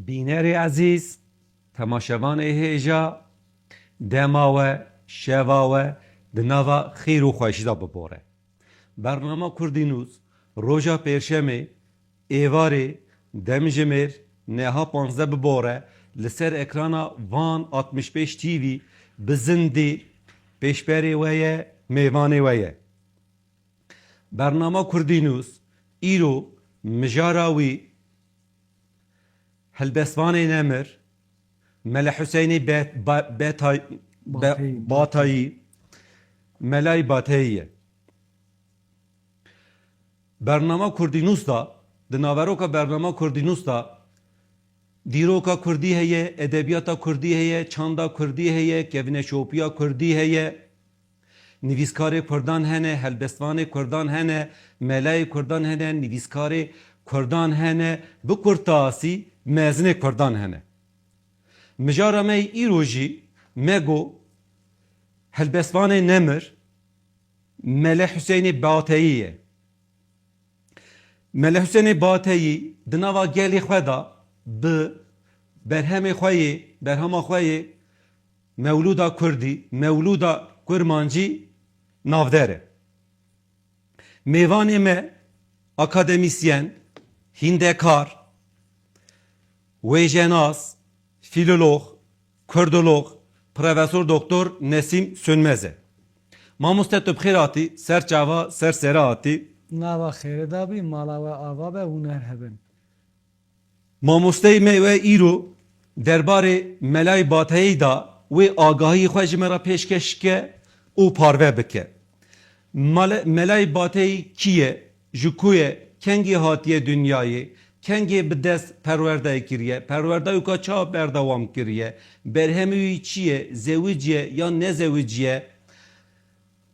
بینەری عزیز تەماشەوانەی هێژە دەماوە شێواوە دناوە خیر و خۆشیدا ببۆڕێ بەرنامە کوردی نووس ڕۆژە پێشەمێ ئێوارێ دەمژمێر نێها 15 ببۆڕێ لەسەر ئەکرانا وان 65 تیڤی بزندی پێشبەرێ وەیە میوانێ وەیە بەرنامە کوردی نووس ئیرۆ مژاراوی هەلبەسوانê Nemir Mele Hüseyinê Batayî Melay Batayî ye. Bernama Kurdî Nûs da di naveroka bernama Kurdî Nûs da dîroka Kurdî heye, edebiyata Kurdî heye, çanda Kurdî heye, kevneşopiya Kurdî heye, nivîskarê Kurdan hene, helbestvanê Kurdan hene, melayê Kurdan hene, nivîskarê Kurdan hene, bi kurtasî mezine Kurdan hene. Mijara me îro jî mego helbestvanê Nemir Mele Hüseyinê Batayî ye. Mele Hüseyinê Batayî di nava gelê xwe da bi berhemê xwe yê berhema xwe yê Mewluda Kurdî, Mewluda Kurmancî navder e. Mêvanê me akademisyen, hindekar, wêjenas, filolog, kurdolog, profesör doktor Nesim Sönmez e. Mamoste tu bixêr hatî, ser çava, ser sera hatî. Nava xêrê dabî, mala we ava be hûner hebin. Mamosteyê me we îro derbarê Melay Batayî da wê agahiyê xwe ji me re pêşkeş ke û parve bike. Melay Batayî kî ye? Ji ku ye? Kengî hatiye dünyayê? Kengê bi dest perwerdeyê kiriye? Perwerdeyê ka ça berdewam kiriye? Berhemê wî çi ye? Zewîc ye ya nezewîc ye?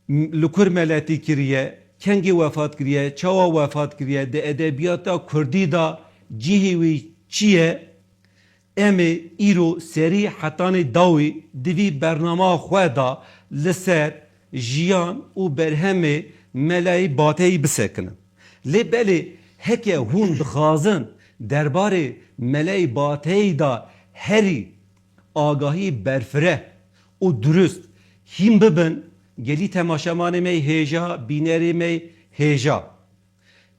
Li kur meletî kiriye? Kengê wefat kiriye? Çawa wefat kiriye? Di edebiyata Kurdî da cihê wî çi ye? Em ê îro serî hetanê dawî di vî bernama xwe da li ser jiyan û berhemê Melayê Batayî bisekinin. Lê belê heke hûn dixwazin derbarê Melayê Batayî da herî agahî berfireh û durust hîn bibin gelî temaşemanê me hêja, bînerê me hêja.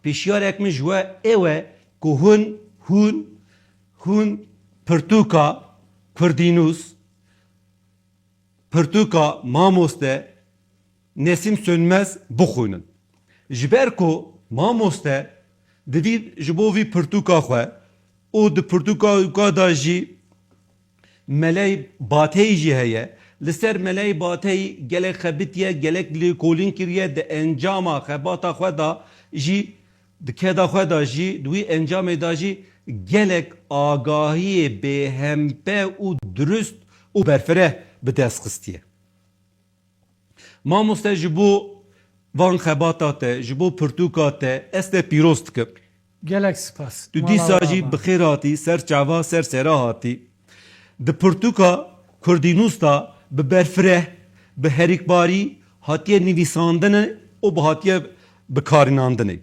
Pêşiyarek min ji we ew e ku hûn pirtûka Kurdî Nûs, pirtûka mamoste Nesim Sönmez bixwînin. Ji ber ku mamoste divî ji bo vî pirtûka xwe û di pirtûka da jî Melay Batayî jî heye. Li ser Melay Batayî gelek xebitiye, gelek lêkolîn kiriye di encama xebata xwe da jî di keda xwe da jî di wî encamê da jî gelek agahiyê bêhempe û durust û berfireh bi dest xistiye. Mamoste ji bo van xebata te, ji bo pirtûka te ez te pîroz dikim. Gelek spas. Tu dîsa jî bixêr hatî, ser çava, ser sera hatî. Di pirtûka Kurdî Nûs da bi berfireh, bi herîkbarî hatiye nivîsandinê û bi hatiye bikarînandinê.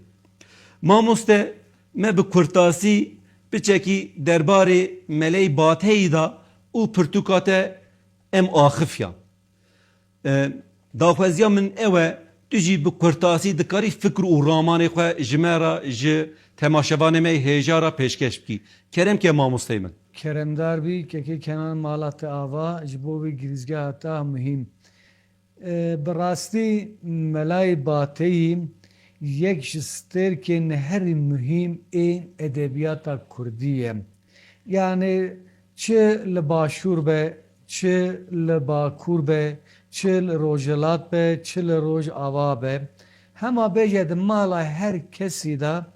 Mamoste me bi kurtasî biçekî derbarê Melayê Batayî da û pirtûka te em axifiyan. Daxweziya min ew e tu jî bi kurtasî dikarî fikr û ramanê xwe ji me re ji temaşevanê me hêja re pêşkeş bikî. Keremke mamosteyê min. Keremdar bî kekê kenan mala te ava ji bo vî girizgeha te muhîm. Bi rastî Melayê Batayî yek ji stêrkên herî muhîm ên edebiyata Kurdî ye. Yani çi li Başûr be, çi li Bakur be, çi li Rojhilat be, çi li Rojava be. Hema bêje di mala her kesî da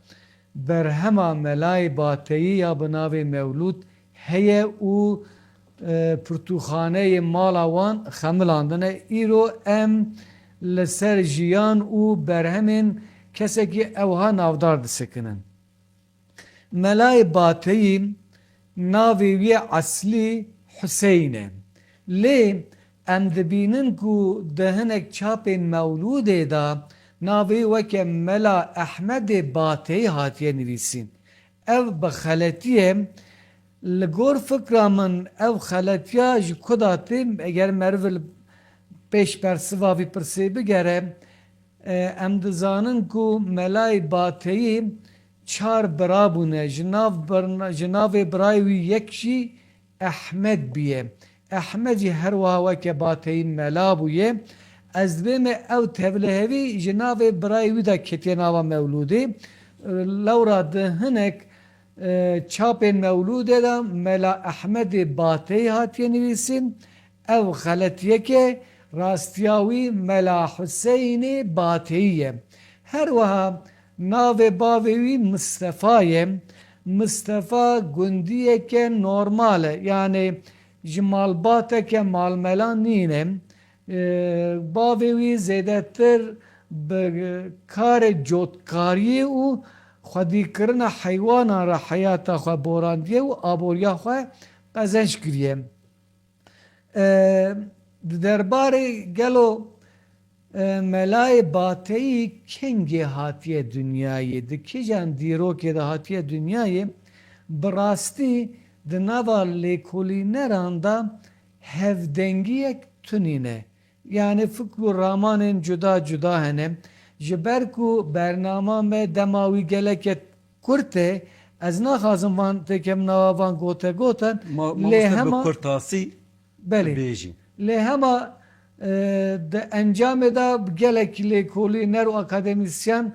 berhema Melayê Batayî ya bi navê Mewlûd heye û pirtûxaneyê mala wan xemilandine. Îro em li ser jiyan û berhemên kesekî ewha navdar disekinin. Melayê Batayî navê wî eslî Hüseyin e. لێ ئەم دەبینن و دەهنێک چاپên مەولودê da navê weke Mela Ehmedê Bateyî hatiye nivîsîn. Ev bi xeletiyê li gor fikra min ev xeletiya ji ku da tê eger meriv li pêşbersiva vî pirsê bigere em dizanin ku Melayê Bateyî çar bira bûne ji navê birayê wî yek jî Ehmed bûye. Ehmed jî her wiha weke Bateyî Mela bûye. Ez dibême ew tevlihevî ji navê birayê wî de ketiye nava Mewlûdê. Lewra di hinek çapên Mewlûdê de Mela Ehmedê Bateyî hatiye nivîsîn. Ev xeletiyeke rastiya wî Mela Huseynê Bateyî ye. Her wiha navê bavê wî Mustefa ye. Mustefa gundiyeke normal e. Yani ji malbateke malmela nîne. Bavê wî zêdetir bi karê cotkariyê û xwedîkirina heywanan re heyata xwe borandiye û aboriya xwe qezenç kiriye. Di derbarê gelo Melayê Bateyî kengê hatiye dünyayê, di kîjan dîrokê de hatiye dünyayê, bi rastî di nava lêkolîneran da hevdengiyek tunîne. Yani fikr û ramanên cuda cuda hene. Ji ber ku bernama me dema wî geleke kurt e, ez naxwazim van têkem nava van gote gotin lê hema kurtasî belê bêjî. lê hema di encamê da gelekî lêkolîner û akademisyen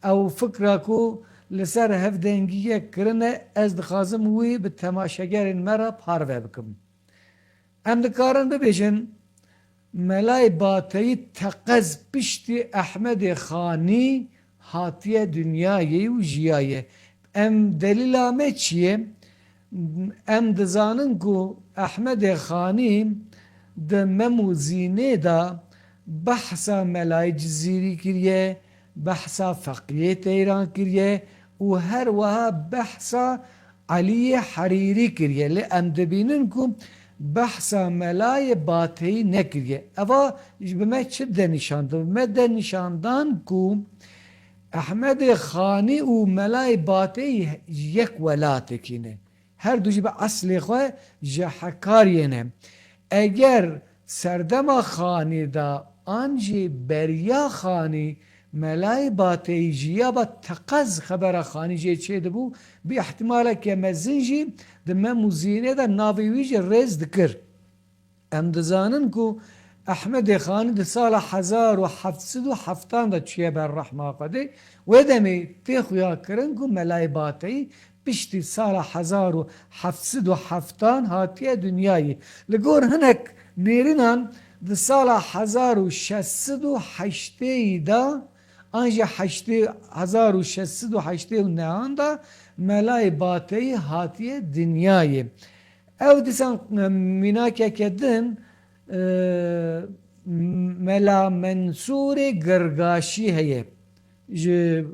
ew fikra ku li ser hevdengiyek kirine ez dixwazim wî bi temaşegerên me re parve bikim. Em dikarin bibêjin Melayê Bateyî teqez piştî Ehmedê Xanî hatiye dünyayê û jiyaye. Em delîla me çi ye? Em dizanin ku Ehmedê Xanî di mem û zînê da behsa Melayê Cizîrî kiriye, behsa Feqiyê Teyran kiriye û her wiha behsa Aliyê Herîrî kiriye. Lê em dibînin ku behsa Melayê Bateyî nekiriye. Eva bi me çi de nîşandin? Me de nîşandan ku Ehmedê Xanî û Melayê Bateyî yek welatekî ne. Her du jî bi eslê xwe ji hekariyê ne. Eger serdema Xanî da an jî beriya Xanî Melayê Bateyî jiya ba teqez xebera Xanî jê çêdibû bi ihtimaleke mezin jî di mem û zînê de navê wî jî rêz dikir. Em dizanin ku Ehmedê Xanî di sala 1770 da çûye ber rehma Xwedê. Wê demê tê xuya kirin ku Melayê Bateyî piştî sala 1770 hatiye dünyayê. Li gor hinek nêrînan di sala 1608 da an jî 1609 da Melayê Bateyî hatiye dünyayê. Ew dîsan mînakeke din Mela Mensurê Girgaşî heye. Ji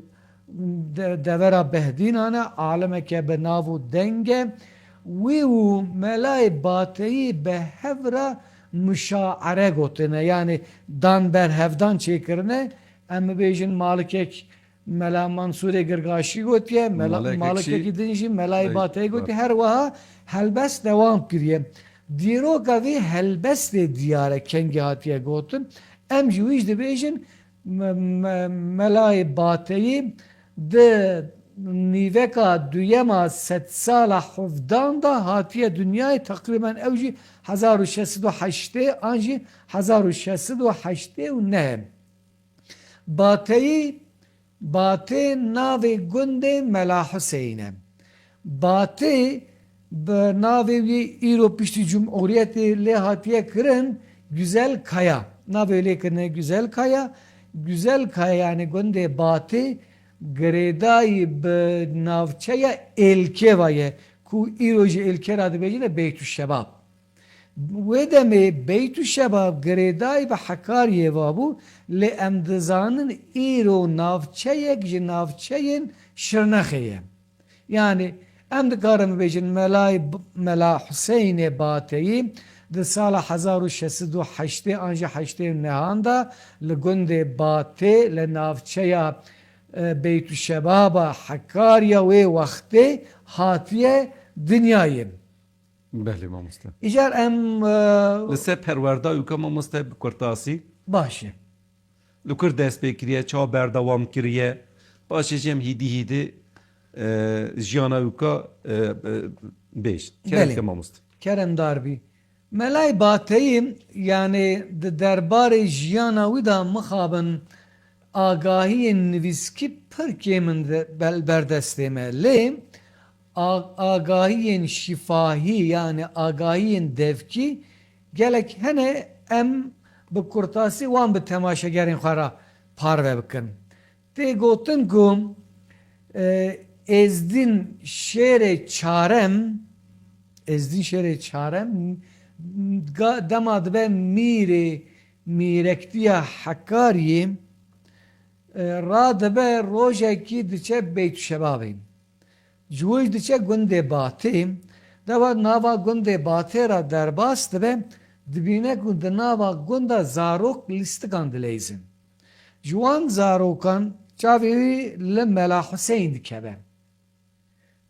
devera Behdînan e alemeke bi nav û deng e. Wî û Melayê Bateyî bi hev re müşaere gotine. Yani dan ber hevdan çêkirine. Em bibêjin malikek Mela Mensurê Girgaşî gotiye, malikekî din jî Melayê Bateyî gotiye. Her wiha helbest dewam kiriye. Dîroka vê helbestê diyare kengî hatiye gotin. Em jî wî jî dibêjin Melayê Bateyî di nîveka duyema sed sala hevdan da hatiye dünyayê teqrîben ew jî 1608 an jî 1609 Bateyî Batê navê gundê Mela Huseynê. Batê bi navê wî îro piştî Cumhuriyetê lê hatiye kirin Güzel Kaya. Navê lê kirine Güzel Kaya. Güzel Kaya yani gundê Batê girêdayî bi navçeya Êlkeva ye ku îro jî Êlkera dibêjine Beytüşşebab. Wê demê Beytüşşebab girêdayî bi Hekariyê vabû lê em dizanin îro navçeyek ji navçeyên Şirnexê ye. Yani em dikarin bêjin Mela Huseynê Bateyî د سال 1608 انجا 8 نهاندا لگند باته لنافچه بیت شباب حکاریا و وقتی هاتیه دنیاییم. بله مامۆستا. ایجار ام لەسەر پەروەردا وکە مامۆستا بکورتاسی باشه. li kur dest pê kiriye, çawa berdewam kiriye, paşê jî em hîdî jiyana wika bêj. Kerem mamoste. Kerem Darbi. Melay bateyim yani de derbarê jiyana wî da mixabin agahiyên nivîskî pir kêmin berdestê me. Lê agahiyên şifahî yani agahiyên devkî gelek hene em bi kurtasî wan bi temaşegerên xwe re parve bikin. Tê gotin ku ezdin şêrê çarem dema dibe mîrektiya Hekariyê radibe rojekî diçe Beytüşebabê. Ji wî diçe gundê Batê, deva nava gundê Batê ra derbas dibe dibîne ku di nava gunda zarok listikan dileyzin. Ji wan zarokan çavê wî li Mela Hüseyin dikeve.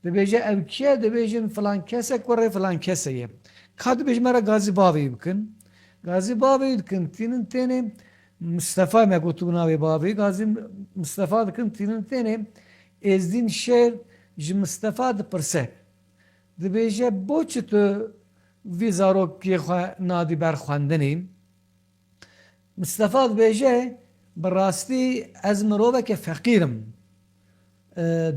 Dibêje ev kî ye? Dibêjin filan kesek kurê filan kesê ye. Ka dibêje me re Gazî Bavê bikin. Gazî Bavê dikin tînin tenê Mustafa me gotu navê bavê. Gazî Mustafa dikin tînin tenê Ezdîn şêr ji Mustafa dipirse. Dibêje boçi tu vî zarokiyê xwe nadî ber xwendinê? Mustafa dibêje bi rastî ez miroveke feqîrim.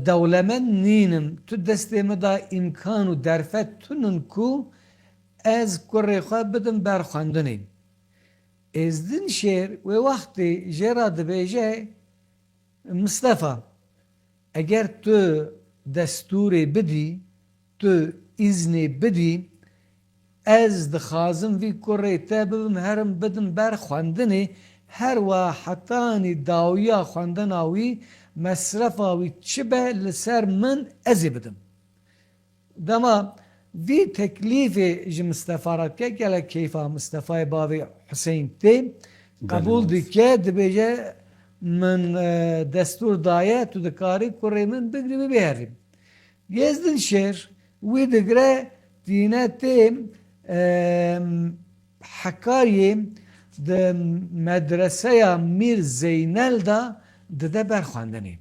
Dewlemend nînim. Tu destê me da îmkan û derfet tunin ku ez kurê xwe bidim ber xwendinê. Ezdin şêr wê wextê jê ra dibêje Mustafa eger tu destûrê bidî, tu îznê bidî, ez dixwazim vî kurê te bibim herim bidim ber xwendinê her wa hetanî dawiya xwendina wî mesrefa wî çi be li ser min ez ê bidim. Dema vî teklîfê ji Mustafa re dike gelek keyfa Mustafayê bavê Hüseyin tê qebûl dike dibêje min destûr daye tu dikarî kurê min bigirî bibêherî. Yezdin şêr wî digire dîne tê Hekariyê di medreseya Mîr Zeynel da dide ber xwendinê.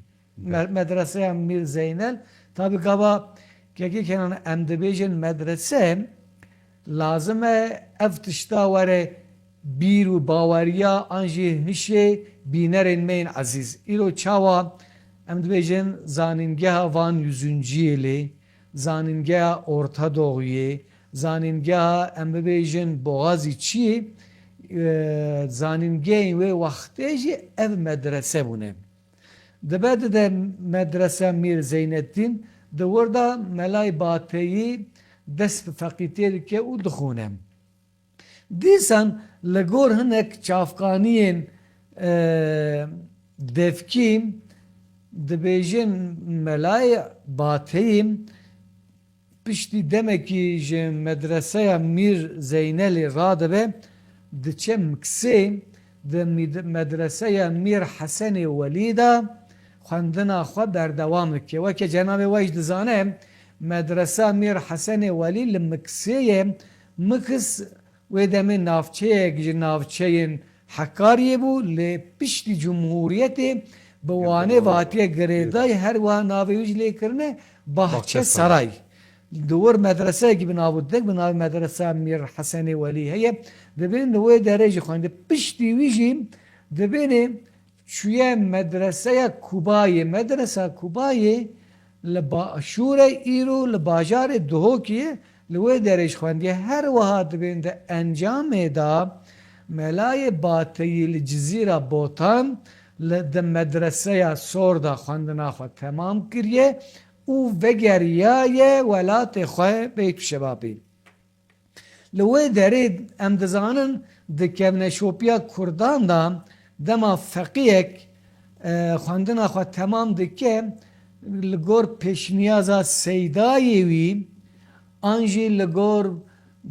Medreseya Mîr Zeynel tabi gava kekî kenan em dibêjin medrese lazim e ev tişta were bîr û baweriya an jî hişê bînerên me yên ezîz. Îro çawa em dibêjin zanîngeha Van 100. yîlê, zanîngeha Orta Doğuyê, zanîngeha em bibêjin Boğazî Çî zanîngehên wê wextê jî ev medrese bûne. Dibe dide medrese Mîr Zeynettin di wirda Melayê Bateyî dest bi feqîtê dike û dixwîne. Dîsan li gor hinek çavkaniyên devkî dibêjin Melayê Bateyî piştî demekî ji medreseya Mîr Zeynelê radibe diçe Miksê di medreseya Mîr Hesenê Welî da xwendina xwe berdewam dike. Weke cenabê we jî dizane medresa Mîr Hesenê Welî li Miksê ye. Miks wê demê navçeyek ji navçeyên Hekariyê bû lê piştî Cumhuriyetê bi wanê hatiye girêdayî her wiha navê wî jî lêkirine Bahçesaray. Di wir medreseyekî bi navû dik bi navê medresa Mîr Hesenê Welî heye. Dibêne li wê derê jî xwendî. Piştî wî jî dibêne çûye medreseya Kubayê. Medresa Kubayê li Şûrê îro li bajarê Duhokê li wê derê jî xwendiye. Her wiha dibêne di encamê da Melayê Bateyî li Cizîra Botan di medreseya Sor da xwendina xwe temam kiriye û vegeriyaye welatê xwe Beytüşebabê. Li wê derê em dizanin di kevneşopiya Kurdan da dema feqiyek xwendina xwe temam dike li gor pêşniyaza Seydayê wî an jî li gor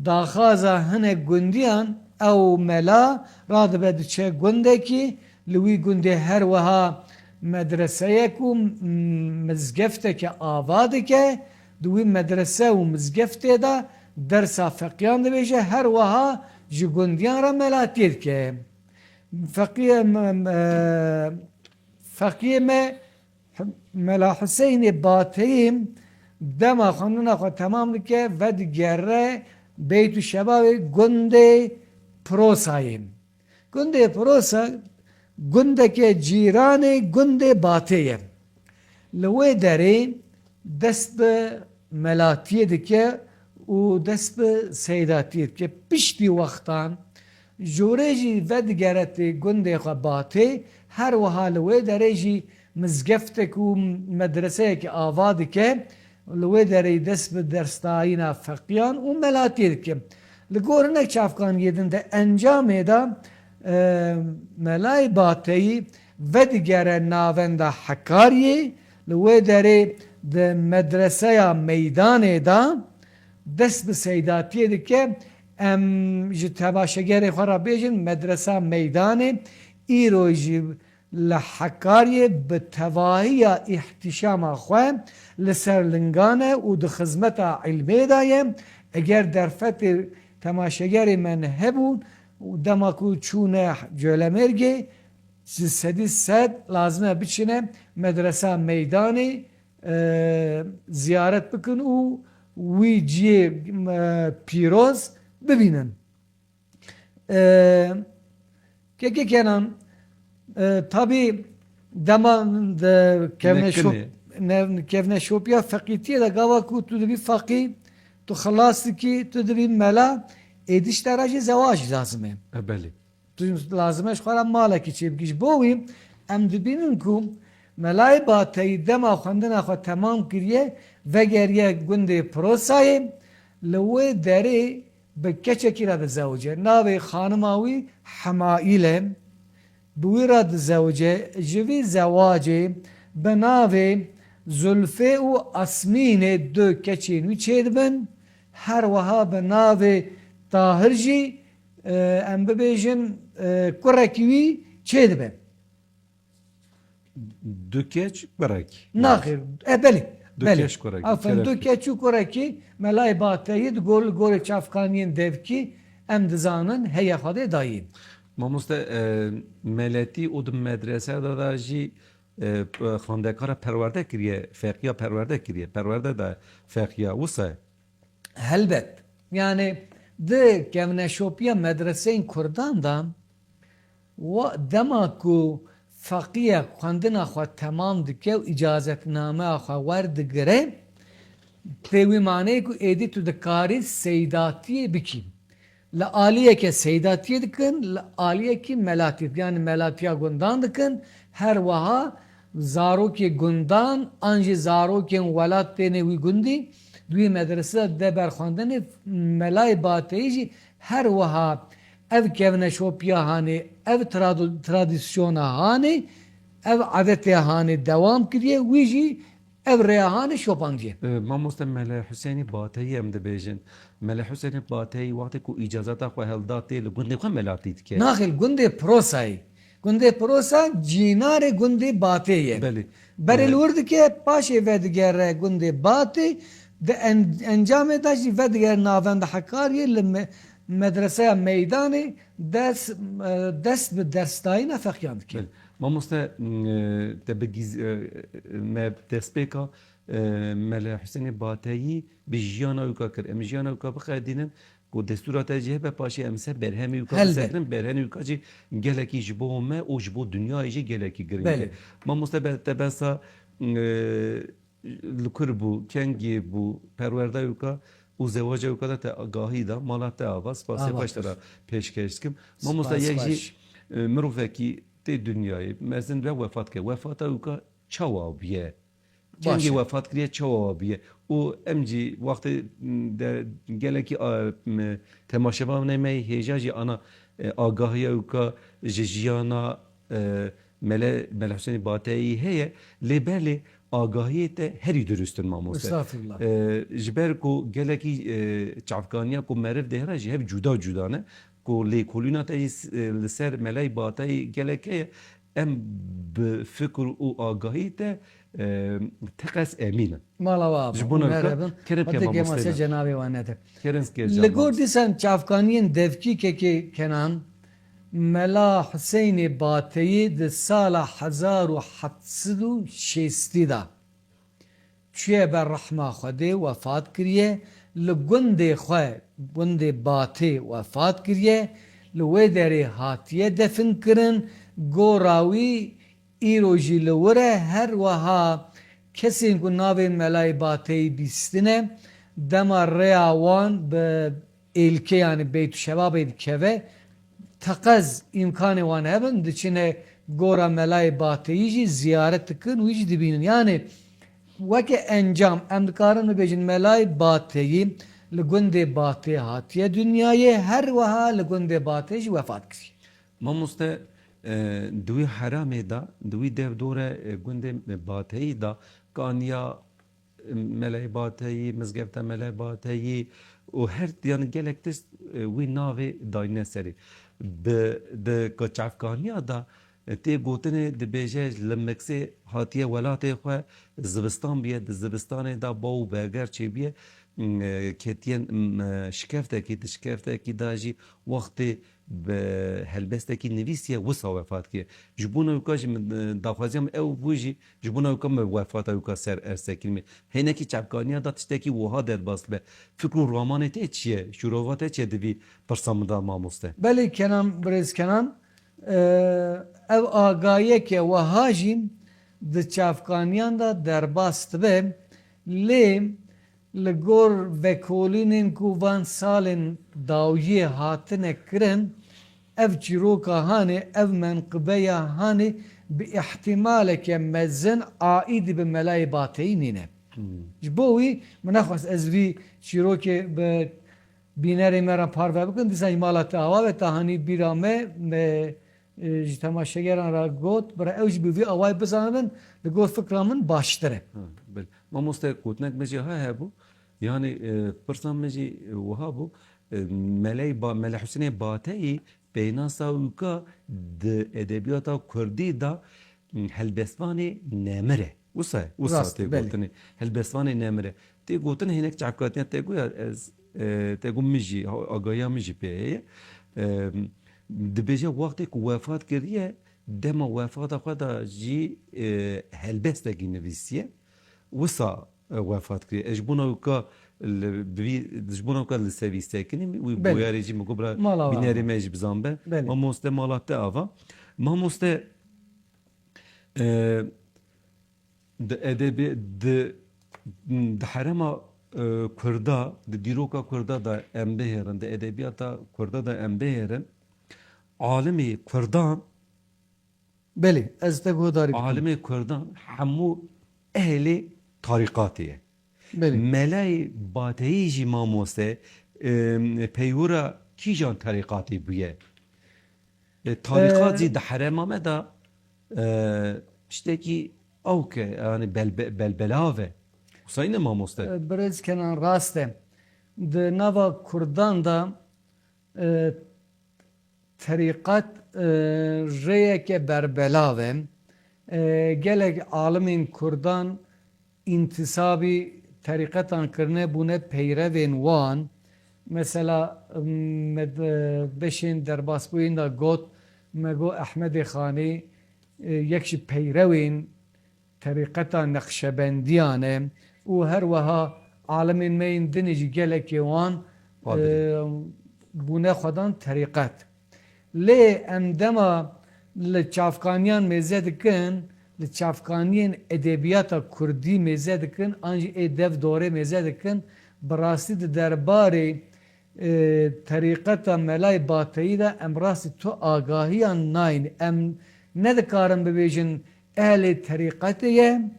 daxaza hinek gundiyan ew mela radibe diçe gundekî li wî gundê her wiha medreseyek û mizgefteke ava dike di wî medrese û mizgeftê de dersa feqiyan dibêje her wiha ji gundiyan re melatiyê dike. Feqiyê me Mela Hüseynê Bateyî dema xwendina xwe temam dike ve digere Beytû Şebabê gundê Prosayê. Gundê Prosa gundeke cîranê gundê Batê ye. Li wê derê dest bi melatiyê dike û dest bi seydatiyê dike. Piştî wextan jorê jî vedigere tê gundê xwe Batê her wiha li wê derê jî mizgeftek û medreseyekî ava dike li wê derê dest bi derstayîna feqiyan û melatiyê dike. Li gor hinek çavkaniyê din de encamê de Melayê Bateyî vedigere navenda Hekariyê li wê derê di medreseya meydanê de dest bi seydatiyê dike. Em ji tebaşegerê xwe re bêjin medresa meydanê îro jî li Hekariyê bi tevahiya îhtişama xwe li ser lingan e û di xizmeta ilmê de ye. Eger derfetê temaşegerê me hebûn û dema ku çûne Colemêrgê ji sedî sed lazim e biçine medresa meydanê ziyaret bikin û wî ciyê pîroz bibînin. Keke kenan tabii dema kevne şopya feqîtiye de gava ku tu dibî feqî tu xelas dikî tu dibî mela êdiş dera jî zewac lazim e. Belê. Tu lazim e ji xwe re malekî çêbikî ji bo wî em dibînin ku Melayê Bateyî dema xwendina xwe temam kiriye vegeriye gundê Prosayê li wê derê bi keçekî re dizewce. Navê xanima wî Hemaîl e. Bi wî re dizewce ji vî zewacê bi navê Zülfê û Asmînê du keçên wî çêdibin. Her wiha bi navê Tahir jî em bibêjin kurekî wî çêdibe. Du keç kurekî. Naxir, belê. Du Belê. keç kurekî. Afin du keç û kurekî Melayê Bateyî di gorê çavkaniyên devkî em dizanin heya xwedê dayî. Mamoste meletî û di medrese de da jî xwendekara perwerde kiriye, feqiya perwerde kiriye. Perwerde de feqiya wisa ye. Helbet. Yani di kevneşopiya medreseyên Kurdan da dema ku feqiya xwendina xwe temam dike û icazetnameya xwe werdigire pêwî maneyê ku êdî tu dikarî seydatiyê bikî. Li aliyeke seydatiyê dikin, li aliyekî melatiyê yani melatiya gundan dikin. Her wiha zarokê gundan an jî zarokên welat têne wî gundî duî medrese de berxwendinê Melayê Bateyî jî her wiha ev kevneşopiya hanê ev tradisyona hanê ev adetê hanê dewam kiriye wî jî ev rêya hanê şopandiye. Mamoste Mele Hüseyinî Bateyî em dibêjin. Mele Hüseyinî Bateyî wextê ku îcazeta xwe heldatê li gundê xwe melatî dike. Naxil gundê Prosayê. Gundê Prosa cînarê gundê Batê ye. Belê. Berê li wir dike paşê vedigere gundê Batê di encamê de jî vedigere navenda Hekariyê li medreseya meydanê dest bi derstayîna feqiyan dike. Mamoste te bi me destpêka Mele Hüseyinî Bateyî bi jiyana wî kir. Em jiyana wî bixedînin ku destûra te jî hebe paşê em ser berhemê wî bisekrin. Berhemê wî jî gelekî ji bo me û ji bo dunyayê jî gelekî giring e. Mamoste te besa li kur bû, kengê bû, perwerda wî û zewaca wî da te agahî da mala te ava spasê xweş te ra pêşkêş dikim. Mamoste yek jî mirovekî tê dunyayê mezin ve wefat kir. Wefata wî çawa bûye. Kengê wefat kiriye çawa bûye. û em jî wextê gelekî temaşevanê me hêja jî ana agahiya wî ji jiyana Mele Hüseyinî Bateyî heye lê belê آگاهی te herî durustin mamoste. Estağfurullah. Ji ber ku gelekî çavkaniya ku meriv dehra jî hev cuda cuda ne ku lêkolîna te li ser melay batayê gelek heye em bi fikr û agahî te teqes emînin. Mala wa Ji bo ne merebin. kerem Hatta kema gemase mosteyna. cenab-ı vanete. Kerem ke Li gor dîsan çavkaniyên devkî keke Kenan Mela Hüseyin Bateyî di sala 1760 da çiye ber rahma Xwedê wefat kiriye li gundê xwe gundê Batê wefat kiriye li wê derê hatiye defin kirin gora wî îro jî li wir e her wiha kesên ku navên Melayê Bateyî bîstine dema rêya wan bi êlkê yani Beytüşebabê dikeve teqez imkanê wan hebin diçine gora Melayê Bateyî jî ziyaret dikin wî jî dibînin yani weke encam em dikarin bibêjin Melayê Bateyî li gundê Batê hatiye dünyayê her wiha li gundê Batê jî wefat kiriye. Mamoste دوی حرامê da دوی devdore gundê Bateyî da kaniya Melayê Bateyî, mizgefta Melayê Bateyî û her yani gelek tişt wî navê dayîne serê. Di çavkaniya da tê gotinê dibêje li Meksê hatiye welatê xwe zivistan biye di zivistanê da baw û berger çêbiye ketiyên şikeftekî di şikeftekî da jî wextê bi helbestekî nivîsiye wisa wefat kiye. Ji bo newka jî daxwaziyam ew bû jî ji bo newka me wefata weka ser ersekirmê. Hinekî çavkaniya da tiştekî wiha derbas be. Fikr û ramanê tê çi ye? Şûrova te çi divî pirsa min da mamoste? Belê Kenan Birêz Kenan ev agayeke wiha jî di çavkaniyan da derbas dibe lê li gor vekolînên ku van salên dawiyê hatine kirin ev çîroka hanê ev menqibeya hanê bi ihtimaleke mezin aîd bi Melayê Bateyî nîne. Ji bo wî min nexwest ez vî çîrokê bi bînerê me re parve bikin dîsa jî mala te ava ve tahanî bîra me ji temaşegeran ra got bira ew jî bi vî awayê bizanin li gor fikra min baştir e. Mamoste gotinek me jî ha hebû yani pirsan me jî wiha bû Mela Hüseyin Bateyî peynasa wika di edebiyata Kurdî da helbestvanê nemir e. Wisa tê gotinê helbestvanê nemir e. Tê gotin hinek çavkatiyan tê goya ez tê got min jî agahiya min jî pê heye dibêje wextê ku wefat kiriye dema wefata xwe da jî helbestekî nivîsiye wisa wefat kiriye. Ez ji bo newka ji bo newka li sevî sekinî wî boyarê jî min gobra bînerê me jî bizan be. Mamoste mala te ava. Mamoste di edebê di herema Kurda di dîroka Kurda da em bihêrin di edebiyata Kurda da em bihêrin alimê Kurdan Belê ez te guhdarî bikim. alimê Kurdan hemû ehlê tarîqatê ye. Melayê Bateyî jî mamoste peywira kîjan tarîqatê bûye? Tarîqat jî di herema me da tiştekî ew ke yani belbelav e. Hüseyin mamoste. Birêz Kenan rast e. Di nava Kurdan da tarîqat rêyeke berbelav e. Gelek alimên Kurdan intisabî tarîqetan kirine bûne peyrevên wan mesela beşên derbasbûyîn da got me got Ehmedê Xanî yek ji peyrewên tarîqeta Neqşebendiyan e û her wiha alimên me yên dinê jî gelekê wan bûne xwedan tarîqet. Lê em dema li çavkaniyan mêze dikin li çavkaniyên edebiyata Kurdî mêze dikin an jî ê dev dorê mêze dikin bi rastî di derbarê tarîqeta Melayê Bateyî de em rastî tu agahiyan nayîn em nedikarin bibêjin ehlê tarîqetê ye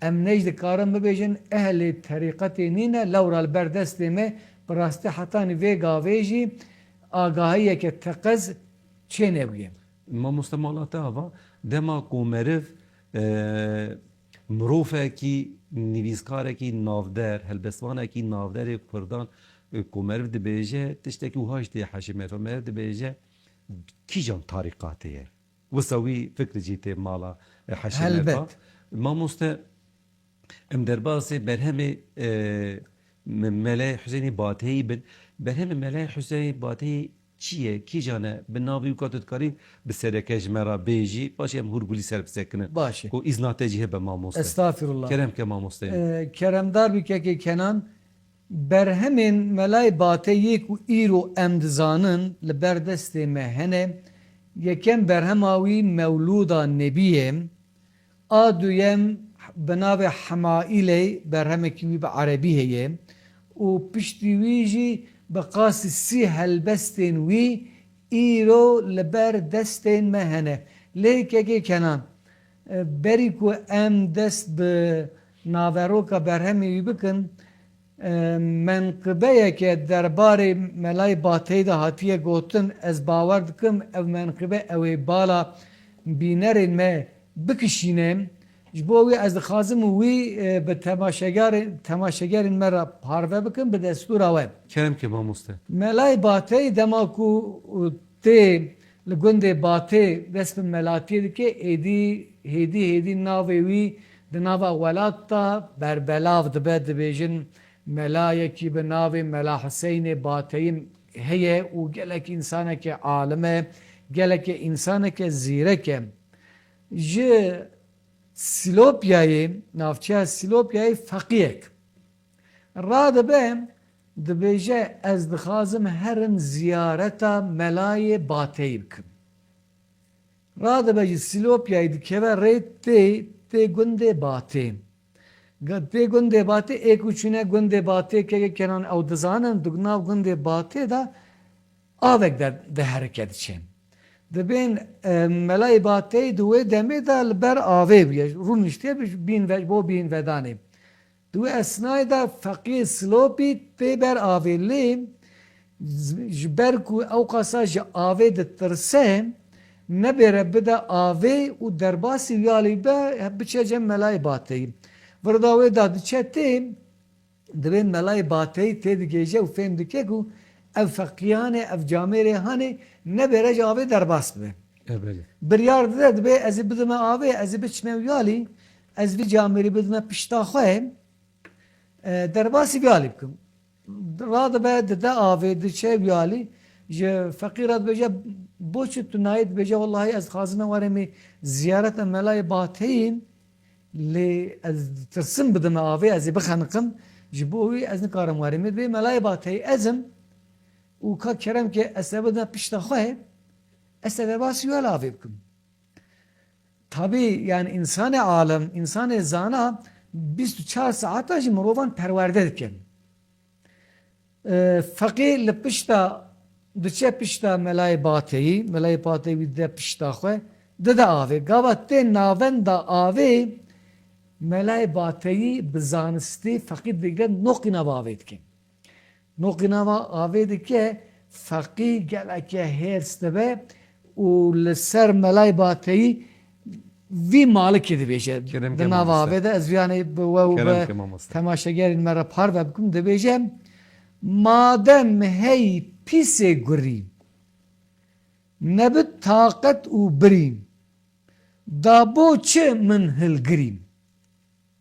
em ne jî dikarin bibêjin ehlê tarîqetê nîne lewra li ber destê me bi rastî hetanî vê gavê jî agahiyeke teqez çê nebûye. Mamoste mala te ava dema ku meriv مرۆڤێکی نویسکارێکی ناودەر هەلبەستوانێکی ناودەرێ کوردان کۆمەرو دەبێژە تشتێکی وهاش دێ حەشمێر مەر دەبێژە کیژان تاریقاتەیە وسەوی فکرجی تێ ماڵە حەشمێر مامۆستە ئەم دەرباسێ بەرهەمێ مەلای حوسێنی باتەیی بن بەرهەمێ مەلای حوسێنی باتەیی چییە کیژانە بناوی و کاتتکاری bi sereke ji me re bêjî paşê em hûrgulî ser bisekinin Başê. û îznatê jî hebe mamoste Estağfirullah. kerem ke mamoste Keremdar bikeke Kenan berhemên melay bateyê ku îro em dizanin li ber destê me hene yekem berhema wî mewlûda nebiyê a duyem bi navê Hemaîlê berhemekî wî bi Erebî heye û piştî wî jî bi qasî sî helbestên wî îro li ber destên me hene lêkekê Kenan berî ku em dest bi naveroka berhemê wî bikin menqibeyeke derbarê melay bateyê de hatiye gotin ez bawer dikim ev menqibe ew ê bala bînerên me bikişîne ji bo wî ez dixwazim wî bi temaşegerên me re parve bikin bi destûra we kerem ke mamoste melay bateyê dema ku tê li gundê batê dest bi melatiyê dike hêdî navê wî di nava welat da berbelav dibe dibêjin melayekî bi navê Mela Hüseynê Bateyî heye û gelek însaneke alim e geleke însaneke zîrek e ji Silopyayê navçeya Silopyayê feqîyek radibe dibêje ez dixwazim herin ziyareta melayê Bateyî bikim radibe ji Silopyayê dikeve rê tê gundê Batê tê gundê Batê ê ku çûne gundê Batê keke Kenan ew dizanin dugnav gundê Batê da avek de hereket diçe dibên melayê Bateyî di wê demê de li ber avê bûye rûniştiye bo bîn vedanê di wê esnayê de feqî Silopî tê ber avê lê ji ber ku ew qasa ji avê ditirse nebêre bide avê û derbasî yalî be biçe cem melayê Bateyî Virda wê da diçe tê dibên melayê Bateyî tê digêje û fêm dike ku ev feqiyanê ev camêrê hanê nebêre ji avê derbas bibe biryar dide dibe ez ê bidime avê ez ê biçime yalî ez vî camerî bidime pişta xwe derbasî yalî bikim radibe dide avê diçe yalî ji feqî re dibêje boçi tu nayê dibêje wallahî ez dixwazime weremê ziyareta melayê Bateyî lê ez tirsim bidime avê ez ê bixeniqim ji bo wî ez nikarim weremê dibê melayê Bateyî ezim û ka kerem ki ez ê bidime pişta xwe ez ê derbasî wê avê bikim tabii yani insanê alim insanê zana 24 saata jî mirovan perwerde dikin feqî li pişta diçe pişta melayê Bateyî melayê Bateyî wî dide pişta xwe dide avê gava tê navenda avê melayê Bateyî bi zanistî feqî digre noqî nava avê dike noqî nava avê dike feqî geleke hêrs dibe û li ser melayê Bateyî vî malikê dibêje di nava avê de ez yanê bi we û bi temaşegerên me re parve bikim dibêje madem hey pîsê gurî nebit taqet û birî da bo çi min hilgirî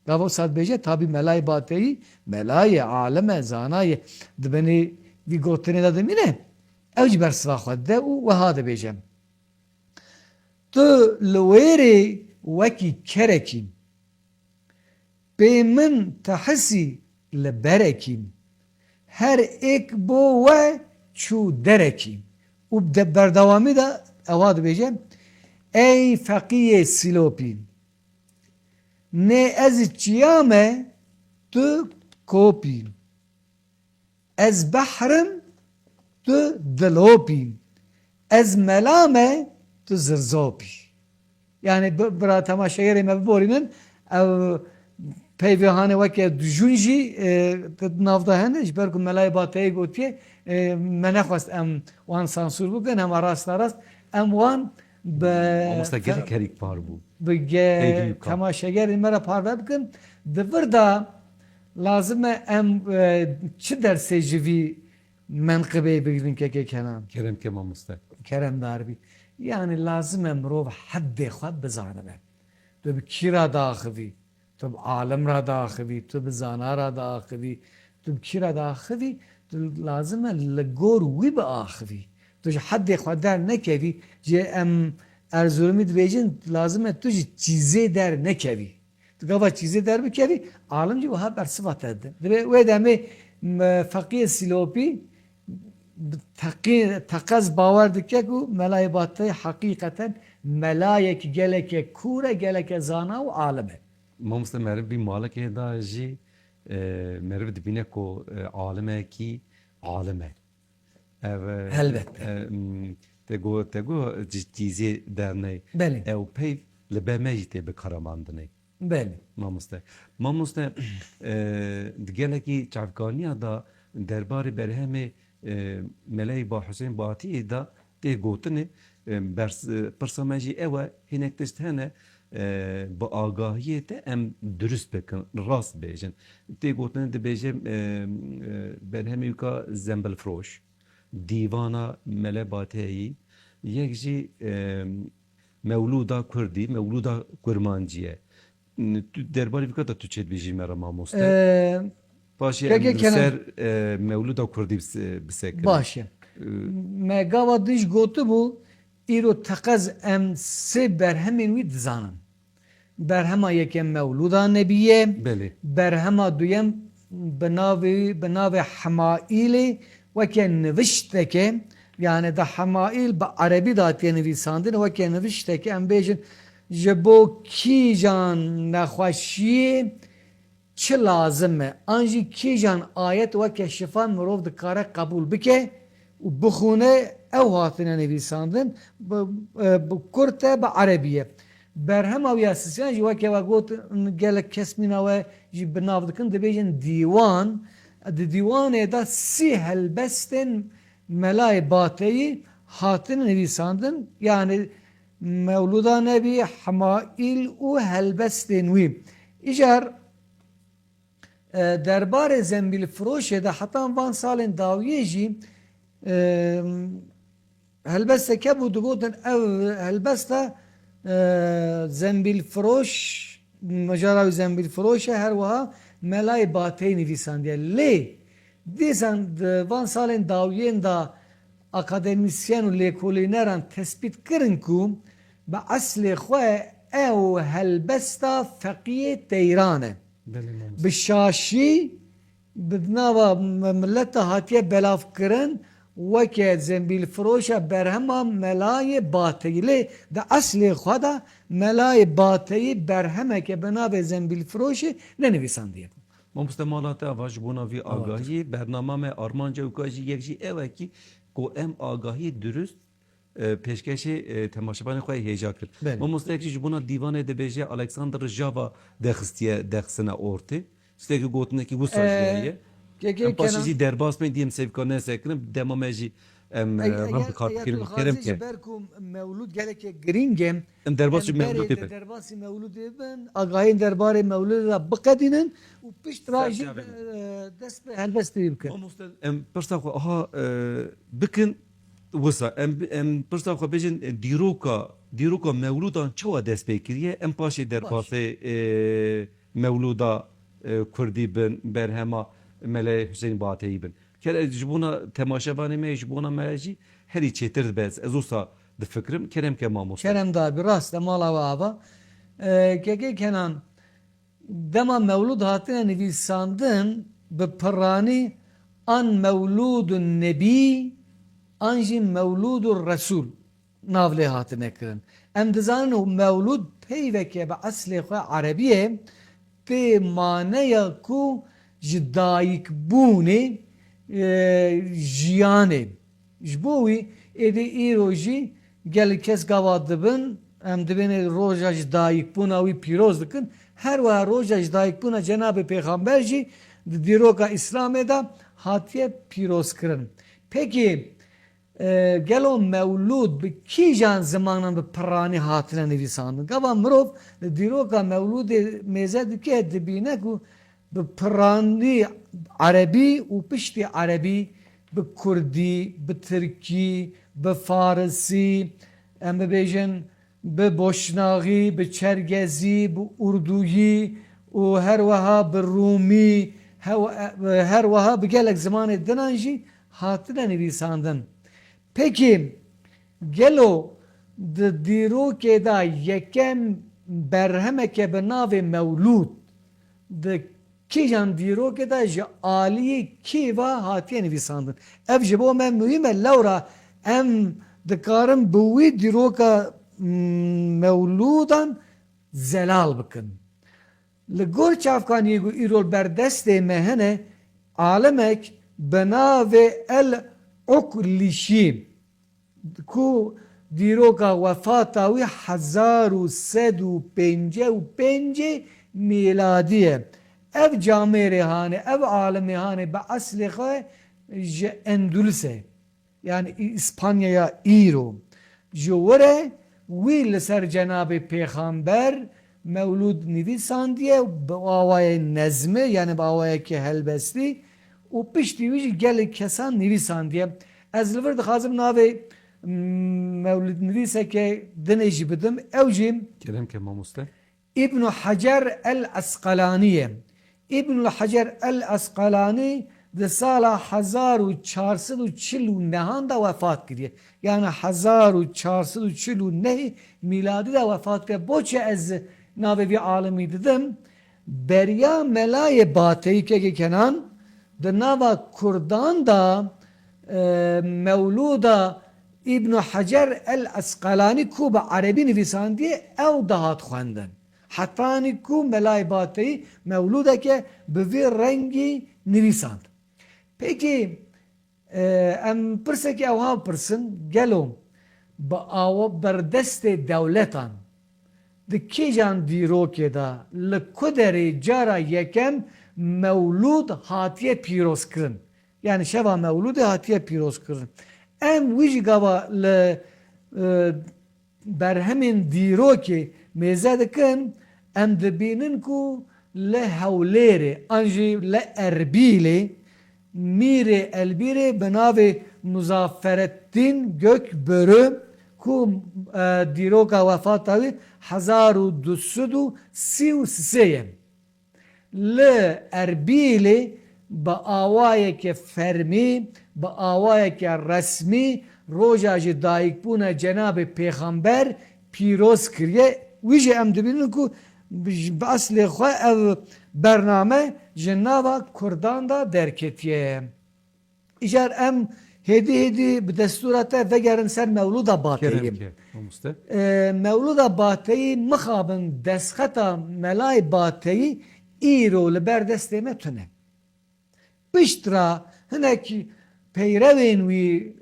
gava sad bêje tabî melayê Bateyî melayê alim e zana ye dibenê vî gotinê de dimîne ew jî ber siva xwe de û wiha dibêje tu li wêrê wekî kerekî pê min tehisî li berekî her êk bo we çû derekî û berdewamî de ewa dibêje ey feqiyê Silopî nê ez çiyame tu kopî ez behrim tu dilopî ez melame tu zirzopî yani bira temaşegerê me biborînin ev peyvêhanê weke dijûn jî navda hene ji ber ku melayê Bateyî gotiye me nexwest em wan sansûr bikin hema rast narast em wan gelek herîk par bû Tevgî ka. temaşegerên me re parve bikin di vir da lazim e em çi dersê ji vî menqibê bigrin keke kenan Kerem ke mamoste. keremdar bî yani lazim e mirov heddê xwe bizanime tu bi kî re daxivî tu bi alim re daxivî tu bi zana re daxivî tu bi kî re daxivî tu lazim e li gor wî biaxivî tu ji heddê xwe der nekevî cê em Erzurumî dibêjin lazim e tu ji çîzê der nekevî tu gava çîzê der bikevî alim jî wiha bersiva te dide dibe wê demê feqîyê Silopî teqez bawer dike ku melayê batayê heqîqeten melayek geleke kûr e geleke zana û alim e Mamoste meriv bir malekê da jî meriv dibîne ku alimekî alim e. Ev Helbette. Tego cîzê dernê. Belê. Ew peyv li ber me jî tê bikaramandinê. belê Mamoste. Mamoste di gelekî çavkaniya da derbarê berhemê Melek Ba Hüseyin Batiyê da tê gotinê pirsa me jî ew e hinek tişt hene bi agahiyê te em durist bikin, rast bêjin. Tê gotinê dibêje berhemê wika zembilfiroş, dîvana Melek Batiyê yek jî Mevluda Kurdî, Mevluda Kurmancî ye. Tu derbarê wika da tu çê dibêjî me re mamoste. Başê Keke em li kenan- ser Mevluda Kurdî bisekirin. baş e me gava dij gotibû îro teqez em sê berhemên wî dizanin berhema yekem Mevluda Nebiye Belê. berhema duyem bi navê Hemaîlê weke nivişteke yani da Hemaîl bi Erebî da tê nivîsandin weke nivişteke em bêjin ji bo kîjan nexweşiyê çi lazim e an jî kîjan ayet weke şifa mirov dikare qebûl bike û bixûne ew hatine nivîsandin bi Kurt e bi Erebî berhema wî sisiyan jî weke we got gelek kes mîna we jî bi nav dikin dibêjin dîwan di dîwanê da sî helbestên Melayê Bateyî hatine nivîsandin yani Mevluda Nebî Hemaîl û helbestên wî îjar derbarê zembilfiroşê de heta van salên dawiyê jî helbestek hebû digotin ev helbesta zembilfiroş majara wî zembilfiroş e her wiha Melayê Bateyî nivîsandiye lê dîsan van salên dawiyên da akademisyen û lêkolîneran tespît kirin ku bi eslê xwe ew helbesta feqiyê Teyran e Belê mamoste. bi şaşî bi nava milleta hatiye belavkirin weke zembilfiroşa berhema Melayê Bateyî lê di eslê xwe da Melayê Bateyî berhemeke bi navê zembilfiroşê nenivîsandiye Mamoste mala te ava ji bona vî agahiyê bernama me armanca wika jî yek jî ew e ki ku em agahiyê durist pêşkêşê temaşevanê xwe hêja kir. Belê. Mamoste yek jî ji bona dîvanê dibêje Alexander Java dexistiye dexsine ortê. Stekî gotinekî wisa jiye. Em paşê jî derbas me diyem sevka nesekirin dema me jî em ram bikarkirin kerem ke. berku mevlud geleke giringem Em derbas jî Mevlud dibin. derbasî mevlud dibin agahên derbarê mevlud da biqedînin û pişt ra jî dest bi helbestê bikin Mamoste em pirsa xwe aha bikin wisa em pirsa xwe bêjin dîroka Mevludan çawa dest pê kiriye em paşê derbasê Mevluda Kurdî bin berhema Melek Hüseyin Bateyî bin. Ker ji bona temaşevanê me ji bona me jî herî çêtir dibe ez wisa difikirim kerem ke mamoste. kerem da bir rast mala ve ava keke kenan dema mevlud hatine nivîsandin bi piranî an mevludun nebî an jî mevludur Resul navlê hatine kirin em dizanin û mevlud peyveke bi eslê xwe Erebiyê pê maneya ku ji dayîkbûnê jiyanê ji bo wî êdî îro jî gelek kes gava dibin em dibêne roja ji dayîkbûna wî pîroz dikin her wiha roja ji dayîkbûna Cenab-ı Pêxamber jî di dîroka İslamê da hatiye pîrozkirin. Peki gelo mevlud bi kîjan zamanan bi piranî hatine nivîsandin. Gava mirov li dîroka mevludê mêze dike dibîne ku bi piranî Erebî û piştî Erebî bi Kurdî, bi Tirkî, bi Farsî, em bibêjin bi Boşnaxî, bi Çerkezî, bi Urduyî û her wiha bi Rûmî, her wiha bi gelek zimanê dinan jî hatine nivîsandin. Peki gelo di dîrokê da yekem berhemeke bi navê mewlûd di kîjan dîrokê da ji aliyê kêva hatiye nivîsandin. Ev ji bo me muhîm e lewra em dikarin bi wî dîroka mewlûdan zelal bikin. Li gor çavkaniyê ku îro berdestê me hene alemek bi navê El Uklîşî ku dîroka wefata wî 1355 mîladî ye. Ev camêrê hane, ev alemê hane bi eslê xwe ji Endülüsê yani İspanyaya îro. Ji were wî li ser Cenab-ı Pêxamber mevlûd nivîsandiye bi awayê nezmi yani bi awayekî helbestî û piştî wî jî gelek kesan nivîsandiye. Ez li vir dixwazim navê mevlûd nivîsekê dinê jî bidim. Ew jî Kerem ke mamoste. İbn Hacer el Asqalaniye. İbn Hacer el Asqalani di sala 1449 da vefat kiriye. Yani 1449 miladi da vefat kiriye. Boçe ez navê vî alemî didim. Beriya melayê bateyî ke kenan di nava Kurdan da mevluda İbn Hacer el Asqalani ku bi Erebî nivîsandiye ew dihat xwendin. Hatta ku melayê bateyî mevludeke bi vê rengî nivîsand. Peki em pirsekî ew hav pirsin gelo bi awa berdestê dewletan di kîjan dîrokê da li ku derê cara yekem mevlûd hatiye pîrozkirin. Yani şeva mevlûdê hatiye pîrozkirin. Em wî jî gava li berhemên dîrokê mêze dikin em dibînin ku li Hewlêrê an jî li Erbîlê Mîrê Elbîrê bi navê Muzaffereddîn Gökbörü ku dîroka wefata wî 1233 ye. Li Erbîlê bi awayeke fermî, bi awayeke resmî roja ji dayîkbûna Cenab-ı Pêxamber pîroz kiriye. Wî jî em dibînin ku bi eslê xwe ev bername ji nava Kurdan da derketiye. İjar em hêdî hêdî bi destûra te vegerin ser mewlûda bateyî. Kerem ke mamoste. Mewlûda bateyî mixabin destxeta melayê bateyî îro li ber destê me tune. Piştra hinek peyrevên wî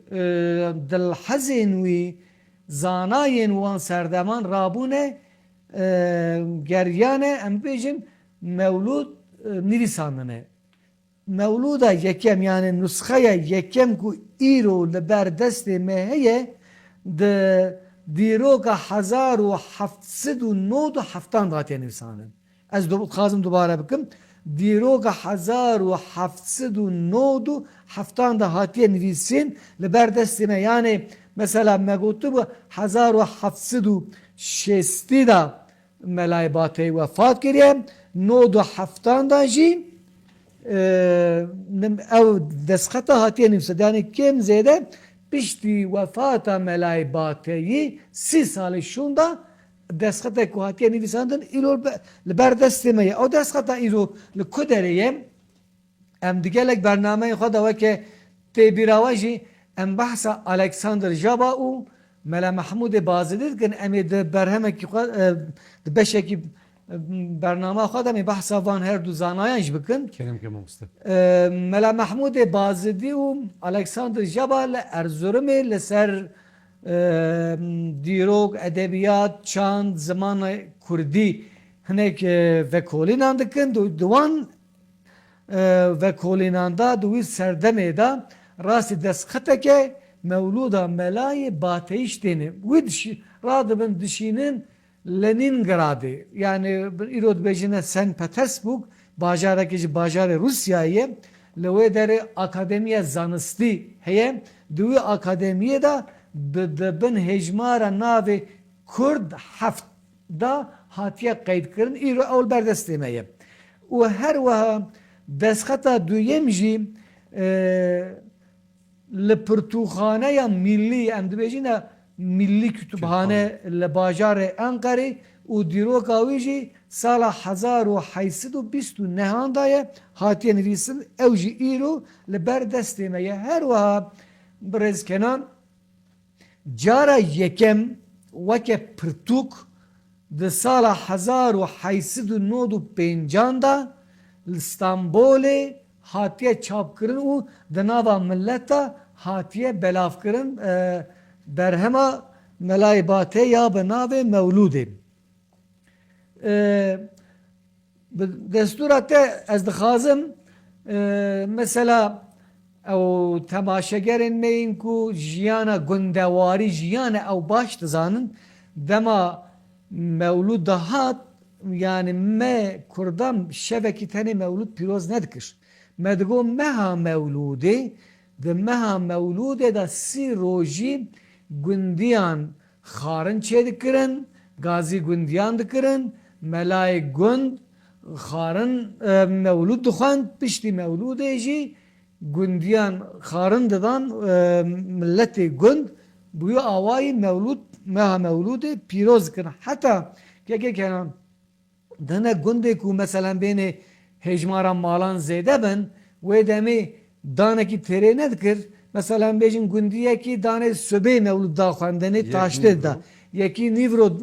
dilhezên wî zanayên wan serdeman rabûne geryane em bêjin mevlûd nivîsandine. Mevlûda yekem yani nusxeya yekem ku îro li ber destê me heye di dîroka 1709 hatiye nivîsandin. Ez dixwazim dubare bikim. Dîroka 1709 da hatiye nivîsin li ber destê me. Yani mesela me gotibu 1760 da melayê bateyî wefat kiriye. 9 da jî ev destxeta hatiye nivîse. Yani kêm zêde piştî wefata melayê bateyî 30 salê şûnda destxetek ku hatiye nivîsandin îro li ber destê me ye. O destxeta îro li ku derê ye? Em digelek bernameyê xwe de weke têbîrawa jî em behsa Alexander Jaba û Mela Mehmûdê Bazilî dikin. Em ê di berhemekî xwe di beşekî bername xwe de em ê behsa van her du zanayan jî bikin. Kerem ke mamoste. Mela Mehmûdê Bazilî û Alexander Jaba li Erzurumê li ser dîrok, edebiyat, çand, zimana Kurdî hinek vekolînan dikin. Di wan vekolînan da di wî serdemê da rastî destxeteke mevluda melayı bateyiş deni. Bu radibin dişinin Leningrad'ı yani İrod bejine St. Petersburg bajaraki bajarı Rusya'yı lewe deri akademiye zanisti heye duyu akademiye da bin hecmara navi Kurd heft da hatiye kayıt kırın İro ol berdestemeye. O her vaha deskata duyem jî li pirtûxaneya millî em dibêjine Milli Kütüphane li bajarê Enqerê û dîroka wî jî sala 1829 daye hatiye nivîsin ew jî îro li ber destê me ye. Her wiha birêzkenan cara yekem weke pirtûk di sala 1895 da li Stenbolê hatiye çapkirin û di nava milleta hatiye belavkirin berhema melayê batê ya bi navê Mewlûdê. Bi destûra te ez dixwazim mesela ew temaşegerên me yên ku jiyana gundewarî jiyana ew baş dizanin dema Mewlûd dihat yani me Kurdan şevekî tenê Mewlûd pîroz nedikir. Me digo meha Mewlûdê di meha Mewlûdê da sî rojî gundiyan xarin çê dikirin, gazî gundiyan dikirin, melayê gund xarin Mewlûd dixwend piştî Mewlûdê jî gundiyan xarin didan milletê gund bûye awayî Mewlûd meha Mewlûdê pîroz dikirin. Heta gekek henan dine gundê ku mesela bênê hejmara malan zêde bin wê demê danekî terê nedikir. Mesela bêjin gundiyekî danê sobê Mewlûd daxwendinê taştê da. Yekî nîvro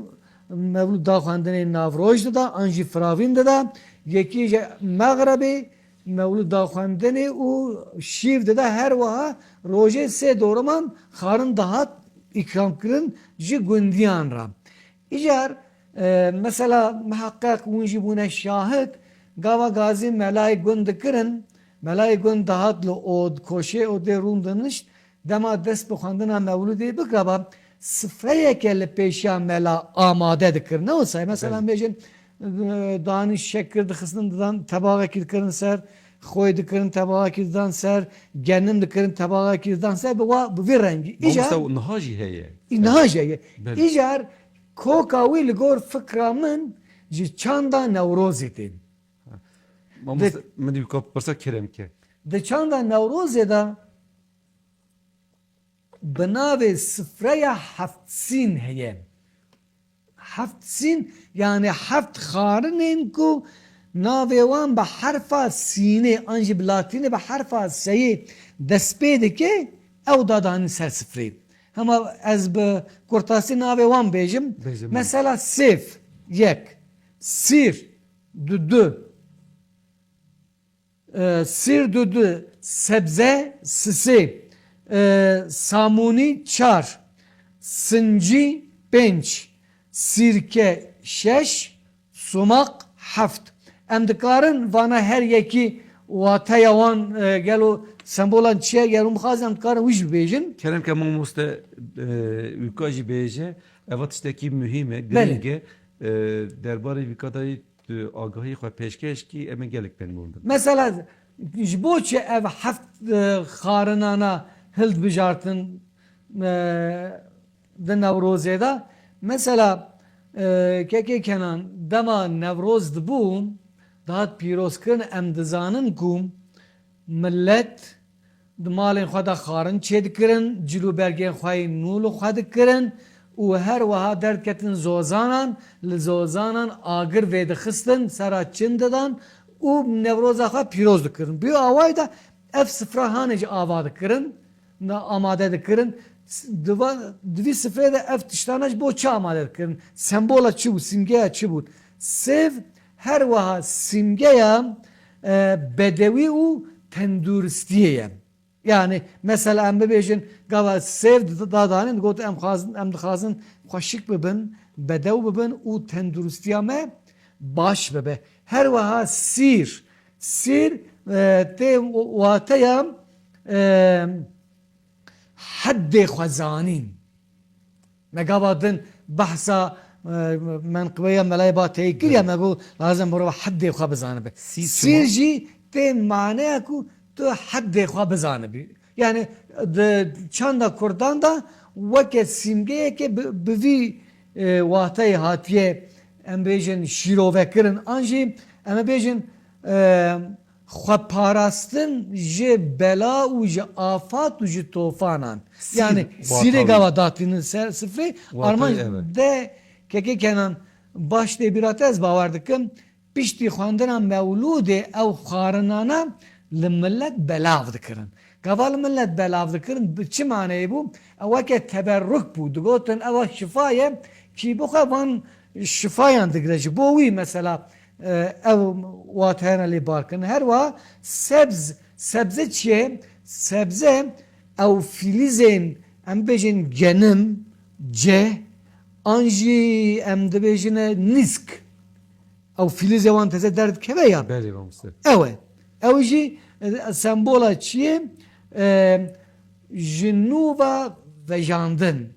Mewlûd daxwendinê Navroj da an jî Firavîn da. Yekî ji Meğrebê Mewlûd daxwendinê û şîv da her wiha rojê sê doroman xarin dihat îkram kirin ji gundiyan ra. İcar mesela muhakkak hûn jî bûne şahid gava gazî melayê gund dikirin. Melayê gund dihat li od koşê odê rûn dinişt dema dest bi xwendina Mewlûdê bigraba sifreyeke li pêşiya mela amade dikir. Ne olsa mesela bêjin danî şekir dixistin didan tebaqekî dikirin ser xwe dikirin tebaqekî didan ser genim dikirin tebaqekî didan ser bi vê rengî. İcar niha jî heye. Niha jî heye. İcar koka wî li gor fikra min ji çanda Newrozê tê. Mamoste min dî pirsa keremke. Di çanda Newrozê da bi navê sifreya heftsîn heye. Heftsîn yani heft xarinên ku navê wan bi herfa sînê an jî bi latînê bi herfa seyê dest pê dike ew da danîn ser sifrê. Hema ez bi kurtasî navê wan bêjim. Mesela sêv yek, sîr du, sîr du, sebze sisê, samûnî çar, sincî pênc, sîrke şeş, sumak heft. Em dikarin vana her yekî wateya wan gelo sembolan çiye gerum xazem dikarin wî jî bêjin. Keremke mamoste wîka jî bêje eva tiştekî mühim e giring e derbarê wîka dayî agahî xwe pêşkêşkî em ê gelek pênî bûn. Mesela ji bo çi ev heft xarinana hild bijartin di Newrozê da mesela kekê kenan dema Newroz dibû dahat pîrozkirin em dizanin ku millet di malên xwe de xarin çê dikirin cilûbergên xwe yê nû li xwe dikirin û her wiha derketin zozanan li zozanan agir vê dixistin sera çin didan û Newroza xwe pîroz dikirin. Bi awayî da ev sifra hanê jî ava dikirin amade dikirin. Divî sifrê de ev tiştana ji bo çi amade dikirin. Sembola çi bû, simgeya çi bû. Sêv her wiha simgeya bedewî û tenduristiyê ye. Yani mesela em bibêjin gava sêv dadanîn got em dixwazin xweşik bibin, bedew bibin û tenduristiya me baş bibe. Her wiha sîr. Sîr tê wateya حد خزانین نگابدن بحثا منقبه ملای باتی کریه مگو لازم برو حد خواه بزانه بی سیر جی تی معنی کو تو حد خواه بزانه بی yani çanda kurdan da vake simgeye ki bivi vahtay hatiye em bejin şirovekirin anji em bejin xwe parastin ji bela û ji afat û ji tofanan yani sîrê gava datînin ser sifrê arman de keke kenan baş de birat ez bawer dikim piştî xwendina mewlûdê ew xwarinana li millet belav dikirin Gaval millet belav dikirin çi maneyê bû ew weke teberruk bû digotin ew şifaye ki bu van şifayan digire ji bo wî mesela ev watayana lê barkin her wa sebze çiye sebze ew filîzên em bêjin genim ce an jî em dibêjine nîsk ew filîzê wan teze derdikeve ya ew e ew jî sembola çiye ji nû ve vejandin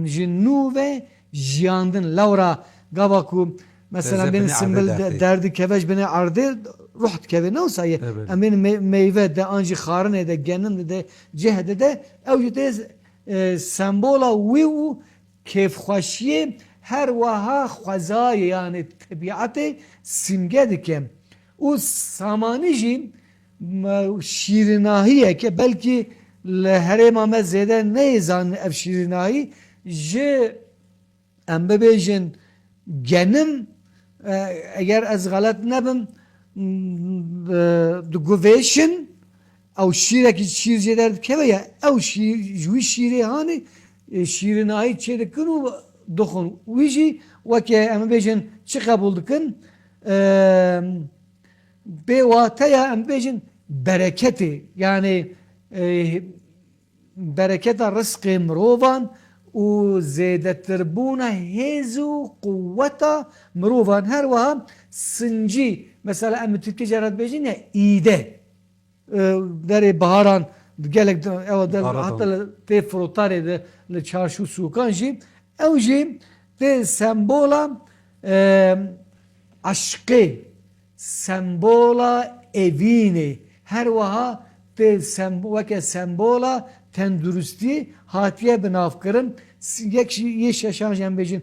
ji nû ve jiyandin lewra gava ku mesela benim simbol derdi keveş beni ardı ruh keve ne olsa ye emin meyve de anji xarine de genim de cehde de ev de sembola viu keyf xoşi her vaha xwazay yani tabiatı simge dikem o samaniji şirinahiye ki belki herema mezede ne zan ev şirinahi je embebejin genim eğer ez galet nebim duguvation ew şîrekî şîr jê derdikeve ya ew ji wî şîrê hanê şîrinayî çê dikin û dixwin wî jî weke em bêjin çi qebûl dikin bê wateya em bêjin bereketê yani bereketa rizqê mirovan û zêdetirbûna hêz û quweta mirovan her wiha sincî mesela em Tirkî caret bêjin ya îde derê biharan gelek heta tê firotarê de li çarşû sûkan jî ew jî tê sembola aşkê sembola evînê her wiha tê weke sembola tendurustî hatiye binavkirin yek yaşam em bêjin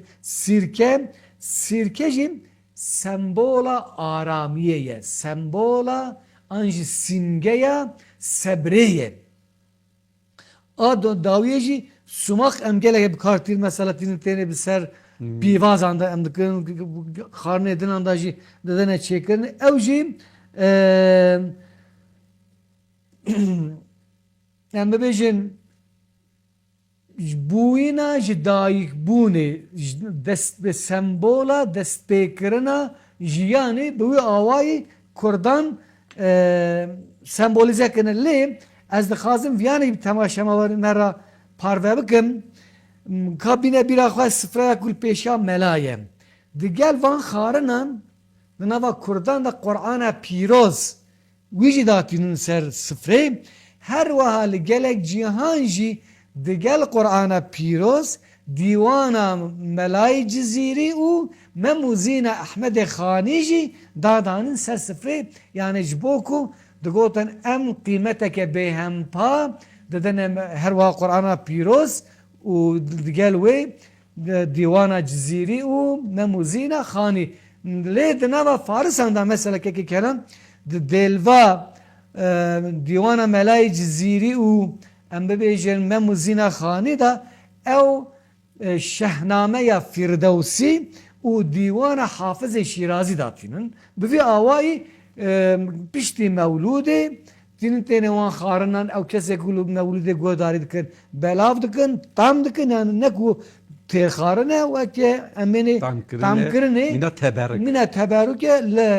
sirke jî sembola aramiye ye sembola an jî simgeya sebrê ye a dawiye jî sumak em gelek bikartîr mesela têne bi ser pîvazan da em dikirin xarnê dinan da jî didine çêkirin ew jî em bibêjin bûyîna ji dayîkbûnê dest bi sembola destpêkirina jiyanê bi wî awayî Kurdan sembolîze kirin lê ez dixwazim viyanê bi temaşema me ra parve bikim ka bîne bîra xwe sifreya kul pêşa melayê di gel van xarinan di nava Kurdan da Qur'ana pîroz wî jî datînin ser sifrê her wiha li gelek cîhan jî di gel Qur'ana pîroz dîwana Melayê Cizîrî û Memûzîna Ehmedê Xanî jî dadanin ser sifrê yani ji bo ku digotin em qîmeteke bêhempa didin her wiha Qur'ana pîroz û di gel wê dîwana Cizîrî û Memûzîna Xanî lê di nava Farisan da mesela kekî kelam di dêlva dîwana Melayê Cizîrî û em bibêjin Memûzîna Xanî da ew şehnameya Firdewsî û dîwana Hafizê Şîrazî datînin bi vî awayî piştî mewlûdê dînin têne wan xarinan ew kesek ku mewlûdê guhdarî dikin belav dikin tam dikin yani ne ku têxarin e weke em ê tamkirinê mîna teberrûke li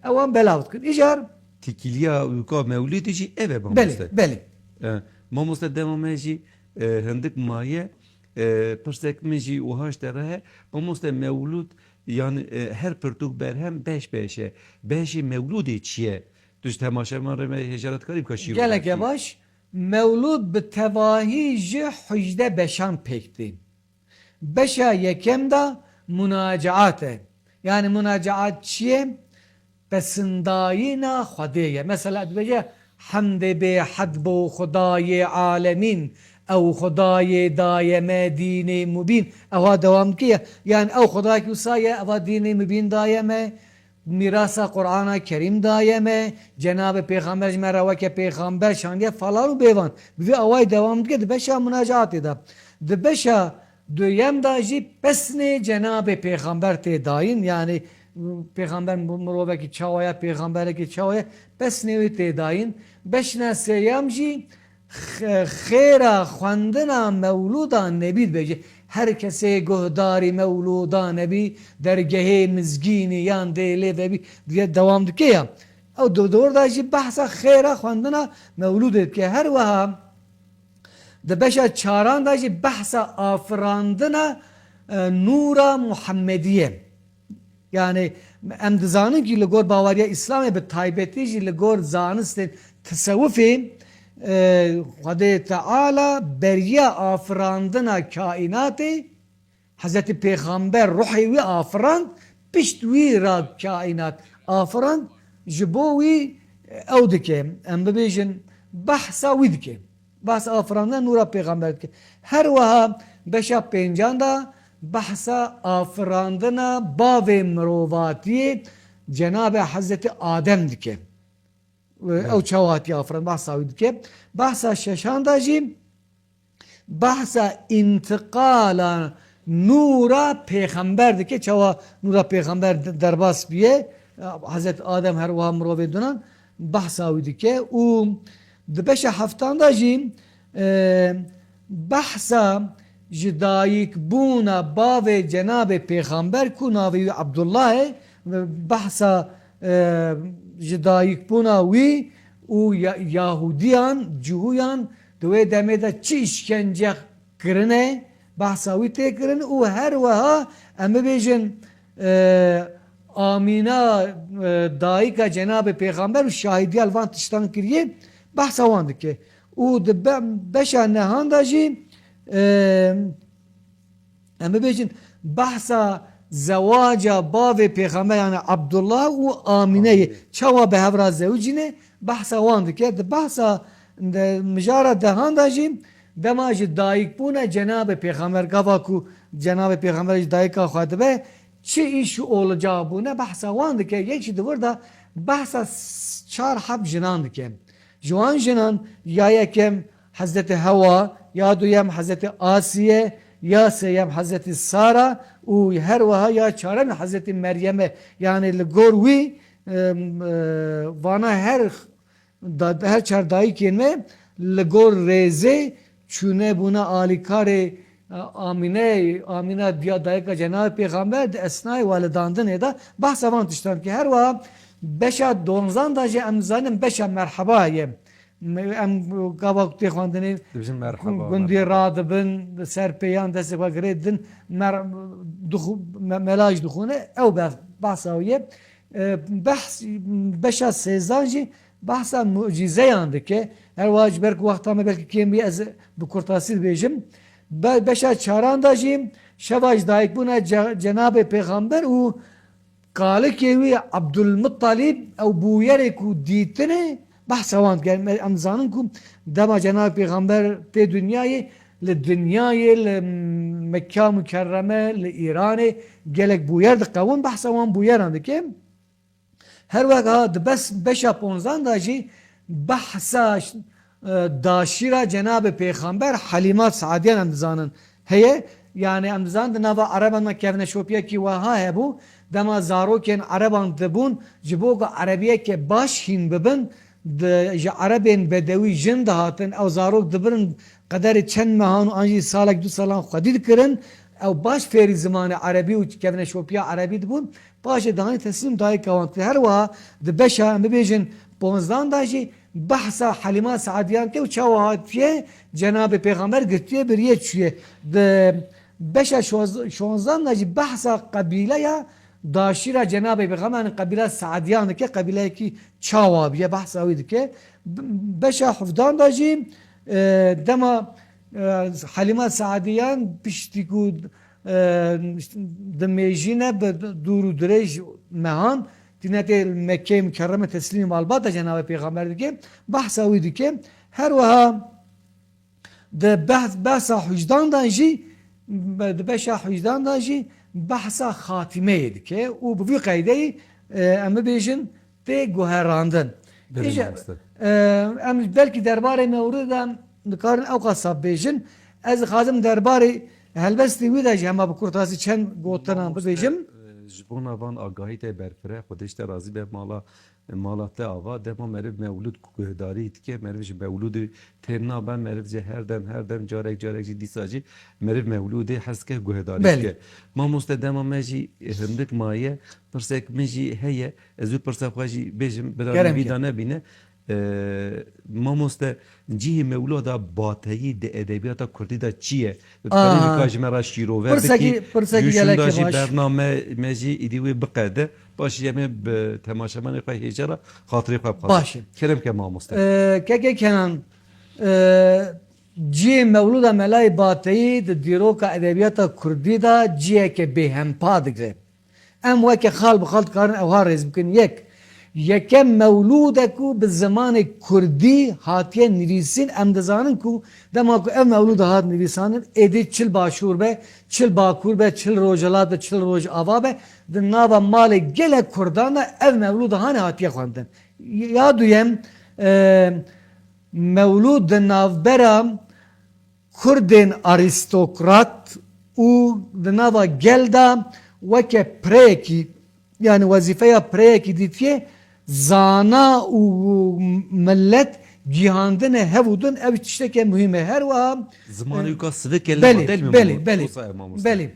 ewan belav dikin îjar Tikiliya ûka mewlûdê jî ev e belê mamoste dema me jî hindik maye pirsek min jî wiha ji te re he mamoste mewlûd yani her pirtûk berhem beş e beşî mewlûdê çi ye tu ji temaşevan re me hêjaretkarî bika şîr geleke baş mevlud bi tevahi ji hücde beşan pekti. Beşa yekem da münacaat e. Yani münacaat çiye? Besindayina Xwedê. Mesela dibêje hemdê bê hed bo Xwedayê alemin ew Xwedayê daye me dînê mubîn. Ewa devam dikiye. Yani ew Xwedayekî wisa ye ewa dînê mubîn daye me. Mirasa Kur'an-ı Kerim daye me. Cenab-ı Peygamber me re weke peygamber şandiye falan û bêvan. Bi vê awayê devam dike dibeşa münacaatê de. Dibeşa duyem da jî pesnê Cenab-ı Peygamber tê dayîn. Yani Peygamber mirovekî çawaya peygamberekî çawaya pesnê wê tê dayîn. Beşna sêyam jî xêra xwendina mewlûda nebî dibêje. Her kesê guhdarî mewlûda nebî dergehê mizgînî yan dêlê vebî diye devam dike ya. Ew dor jî behsa xêra xwendina mewlûdê dike. Her wiha di beşa çaran da jî behsa afirandina nûra Muhammediye. Yani em dizanin ki li gor bawariya İslamê bi taybetî jî li gor zanistên tesewufê Xwedê Teala beriya afirandina kainatê Hazreti Peygamber ruhê wî afirand pişt wî ra kainat afirand ji bo wî ew dike em bibêjin behsa wî dike. Behsa afirandina nûra Peygamber dike. Her wiha beşa pêncan da behsa afirandina bavê mirovatiyê Cenab-ı Hazreti Adem dike. Ew çawa hatiye afirand behsa wî dike. Behsa şeşan da jî behsa intikala nûra Peygamber dike. Çawa nûra Peygamber derbas biye Hazreti Adem her wiha mirovê dinan behsa wî dike û di beşa heftan da jî behsa ji dayîkbûna bavê Cenab-ı Peygamber ku navê wî Abdullah e behsa ji dayîkbûna wî û Yahudiyan cihûyan di wê demê de çi işkence kirine behsa wî tê kirin û her wiha em bibêjin Amina dayîka Cenab-ı Peygamber û şahidiya van tiştan kiriye behsa wan dike û di beşa nehan da jî em bibêjin behsa zewaca bavê Peygamber yani Abdullah û Amineyê çawa bi hevra zewcîne behsa wan dike. Di behsa mijara dehan da jî dema ji dayîkbûna Cenab-ı Peygamber gava ku Cenab-ı Peygamber ji dayîka xwe dibe çi îş olacağı bûne behsa wan dike. Yekî di da behsa çar heb jinan dike. Ji wan jinan ya yekem Hazreti Hewa ya duyem Hazreti Asiye ya seyem Hazreti Sara û her wiha ya çaren Hazreti Meryem'e yani li gor wî vana her çar dayîkên me li gor rêzê çûne bûna alîkarê Amine diya dayîka Cenab-ı Peygamber di esnayê walidandinê da behsa van tiştan ki her wiha beşa donzan da jî em zanin beşa merheba ye. Em gava tê xwandinê gundî radibin serpêyan destê xwe girêdin melaj dixwîne ew behsa wî ye. Beşa sêzan jî behsa mucizeyan dike. Her wiha ji ber ku wexta me belkî kêm bî ez bi kurtasî dibêjim. Beşa çaran da jî şeva ji dayîkbûna Cenab-ı Peygamber û kalikê wî Abdülmuttalib ew bûyerê ku dîtine behsa wan dike. Em zanin ku dema Cenab-ı Peygamber tê dünyayê li dünyayê li Mekka Mükerreme li İranê gelek bûyer diqewin behsa wan bûyeran dike. Her weka di beşa ponzan da jî behsa daşîra Cenab-ı Peygamber Halimat Saadiyan em dizanin heye. Yani em dizanin di nava Ereban me kevne şopiyekî wiha hebû dema zarokên Ereban dibûn ji bo ku Erebiyeke baş hîn bibin ji Erebên bedewî jin dihatin ew zarok dibirin qederê çend mehan û an jî salek du salan xwedî dikirin ew baş fêrî zimanê Erebî û kevne şopiya Erebî dibûn paşê danî teslîm dayîka wan her wiha di beşa em bibêjin ponzdan da jî behsa Halimat Saadiyan ke û çawa hatiye Cenab-ı Peygamber girtiye biriye çûye. Di beşa şonzdan da jî behsa qebîleya داشیرا جناب پیغمبر قبیله سعدیان که قبیله کی چاوابیه بحث اوید که بشا حفظان داجیم دما حلیمه سعدیان پشتی کو دمیجینه به دور و درج مهان دینت مکه مکرمه تسلیم البته جناب پیغمبر دیگه بحث اوید که هر وها ده بحث حجدان دانجی ده بشا حجدان دانجی بحث خاتمه اید که او به قیده اما بیشن ته گوهراندن ام بلکی درباره مورد نکارن او قصاب بیشن از خازم درباره هلبستی ویدا جمع بکرتاسی چند گوتنان بیشم جبونا وان آگاهی ته برفره خودش ته راضی به مالات آوا دما مرد مولود گهداریت که مرد مولود ترنا ben مرد هر دم جارک جی دیساجی مرد مولود حس که گهداری که ما مستدما ماجی هندک مایه پرسک مجی هیه ازو پرسک واجی بیجم برای ویدانه بینه ما مست جی مولودا باتایی د ادبیات کردی دا چیه؟ برای کاج مرا شیرو ورد پرسکی یوشنداجی برنامه مجی ایدیوی بقیده باشه یه به تماشامان خواهی هیجرا خاطری خواهی باشه کرم که ما مست که کنن جی مولودا ملای باتایی د دیروکا ادبیات کردی دا جیه که به هم پادگره ام وکی خال بخالت کارن اوها ریز بکن یکم مولودکو به زمان کردی هاتیه نویسین ام دزانن کو دما کو ام مولود هات نویسانن ادی چل باشور به چل باکور به چل روجلات به چل روج آوا به د ناوا مال گله کردان ام مولود هان هاتیه خواندن یادویم مولود د ناوبرم کردن آریستوکرات او د ناوا گلدا وکه پریکی yani vazifeye preyeki ditiye zana u millet cihandine hevudun ev tişteke mühime her va zamanı yuka sıvı kelle değil mi? Beli.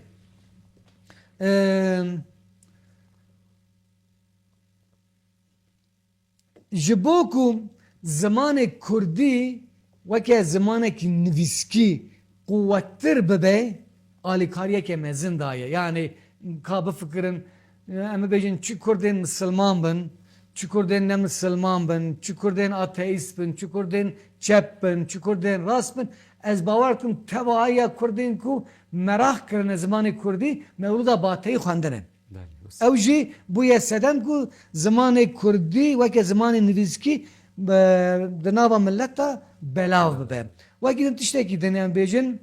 Jiboku zamanı Kurdi veke zamanı ki nüviski kuvvettir bebe alikariye ke mezin daye yani kabı fikrin ama bejin çi Kurdin Müslüman bin, çi Kurdin ne Müslüman bin, çi Kurdin ateist bin, çi Kurdin çep bin, çi Kurdin rast bin. Ez bavar kim tevaya Kurdin ku merak kırın zamanı Kurdi mevluda bateyi xwendinin. Ev jî bu yesedem ku zamanı Kurdi ve ke zamanı nivîskî di nava milleta belav bibe. Ve gidin tiştekî dinin bejin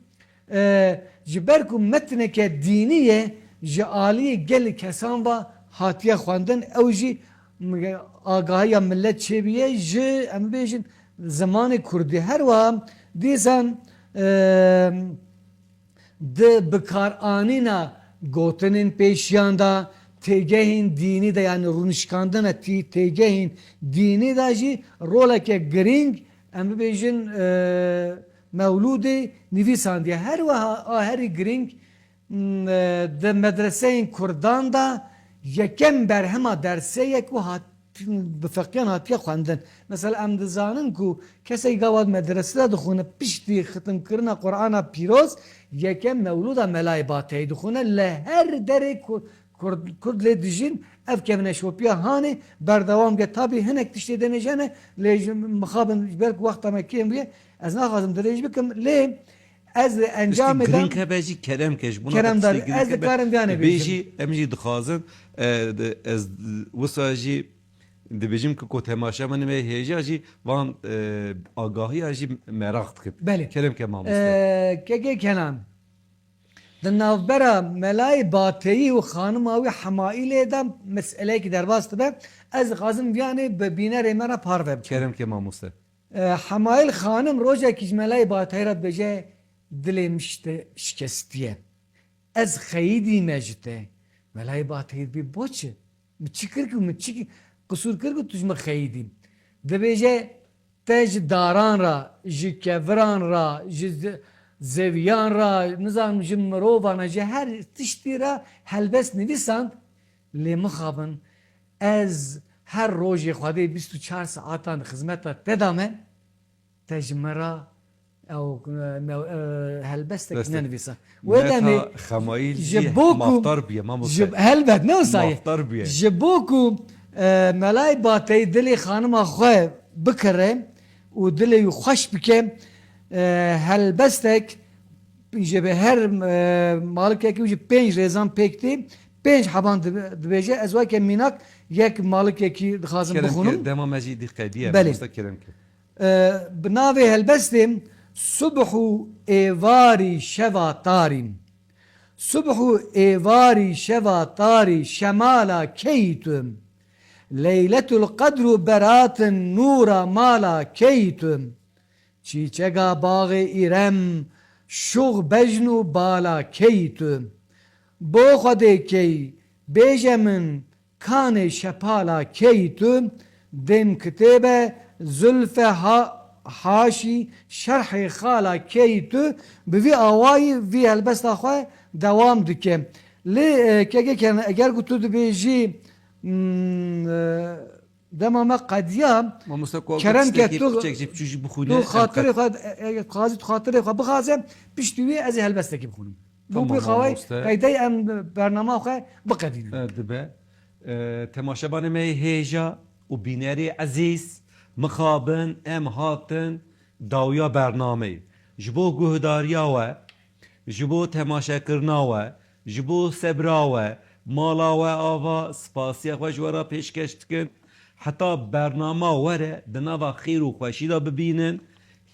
ji ber ku metneke dîniye ji alî gel kesan va hatiye xwendin ew jî agahiya millet çêbiye ji em bêjin zamanê Kurdî her wa dîsan di bikaranîna gotinên pêşiyan da têgehên dînî de yani rûnişkandina têgehên dînî da jî roleke girîng em bêjin mewlûdê nivîsandiye her wa herî girîng د مدرسه کردان دا یکم برهما درسه یک و بفقیان هاتیه خواندن مثلا ام دزانن کو کسی گواد مدرسه دا دخونه پشتی ختم کرنا قرآن پیروز یکم مولودا ملای باته دخونه لهر دره کرد لی دیجین اف کمنه شوپیا هانه بردوام گه تابی هنک تشتی دنجانه لی مخابن بلک وقت مکیم بیه از نخواستم دریج بکم لی از انجام ادم گرین کباجی کرم کش کرم دار از کارم بیانه بیجی امجی دخوازن از وساجی دبیجیم که تماشا من می هیجاجی وان آگاهی اجی merak کب بله کرم که ماموس که کنن دنافبرا ملای باتی و خانم آوی حمایل دم مسئله که در واسطه به از خازم بیانه ببینه ریمنا پارو کرم که ماموس حمایل خانم روزه که ملای باتی را بجه دلم şikestiye. Ez xeyidi mecte. Melay batıyır bir boçe. Çıkır ki kusur kır ki tujma xeyidim. Debece tej daran ra, ji kevran ra, ji zeviyan ra, nizam ji mirovana, ji her tişti ra helbes nivisan li mixabın ez her roji xwedê 24 saatan xizmeta te dame tej mera او هلبستك بستك. ننفيسا ودمي متا خمایل جبوكو مافطار بیه ما جب هلبت نو صحيح مافطار بیه جبوكو ملاي باتي دلي خانم اخوه بكره ودلي خوش بكه هلبستك جبه هر مالك کی وجه 5 رزان پکتی 5 حبان دبیجه از وقت میناک یک مالک کی خازم کرم که بخونم دما مجیدی قدیه بله. مستا کرم که بناوی هلبستم صبح ایواری شوا تاریم صبح ایواری شوا تاری شمالا کیتم لیلت القدر برات نورا مالا کیتم چیچگا باغ ایرم شوق بجنو بالا کیتم بو خده کی بیجمن کان شپالا کیتم دم کتابه زلف حاشی شرح خالا کیتو بوی آوای وی البست آخواه دوام دکه لی که کنه اگر گوتو دو بیجی دماما قدیا ما مستا کرم که تو چک جیب چوجی بخونه تو خاطر خود قاضی تو خاطر خود بخوازم پیشتوی از هلبسته که بخونم بو تمام، بی خواهی مستا. قیده ام برنامه خواه بقدینم دبه تماشبان می هیجا و بینری عزیز مخابن ام هاتن داویا برنامه جبو گهداریا و جبو تماشا کرنا و جبو سبرا و مالا و آوا سپاسی خوش ورا پیشکش کن حتی برنامه وره دنوا خیر و خوشی دا ببینن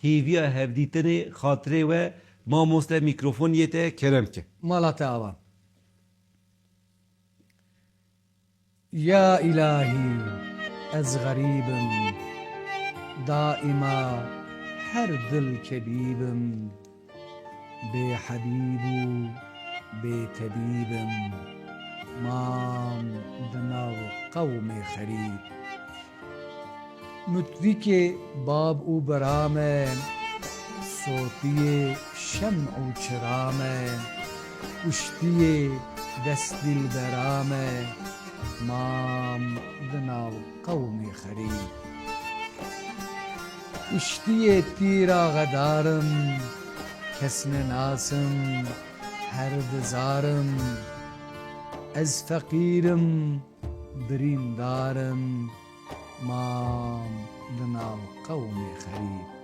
هیویا هفدیتنی خاطره و ما مسته میکروفون یته کرم که مالات آوا يا إلهي از غريبم دائما هر دل كبيبم بحبيب بتبيبم مام دناو قوم خريب متوی باب او برامه صوتی شمع و چرامه کشتی دست دل برامه مام دناو قومی خرید کشتی تیرا غدارم کسن ناسم هر دزارم از فقیرم بریندارم مام دناو قومی خرید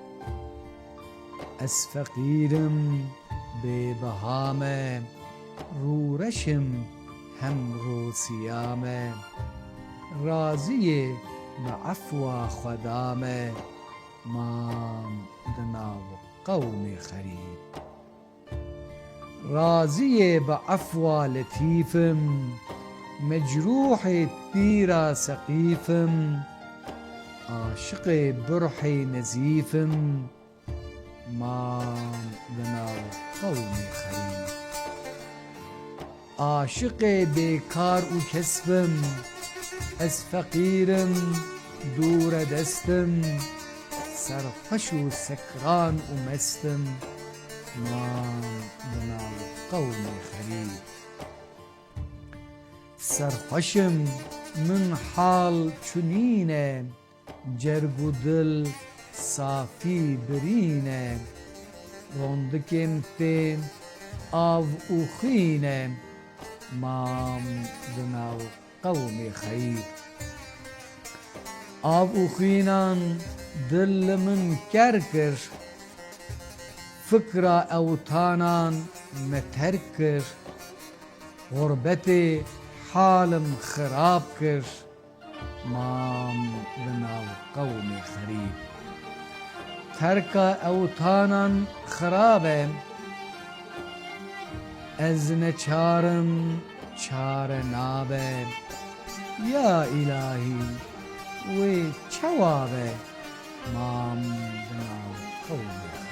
از فقیرم به بهامه رورشم هم رو سیامه راضی به عفو خدامه مام دناو قوم خرید راضی به عفو لطیفم مجروح تیرا سقیفم عاشق برح نزیفم مام دناو قوم خرید عاشق بیکار و کسبم از فقیرم دور دستم سرخوش و سکران و مستم مام دناو قوم خرید سرخوشم من حال چنینه جرگ و دل صافی برینه روندکم ته آو و خینه مام دناو قوم خرید آب و خینان دل من کرکر فکر اوتانان مترکر غربت حالم خراب کر مام دناو قوم خرید ترک اوتانان خرابه از نچارم چار نابه یا الهی و چوابه مام دناو قوم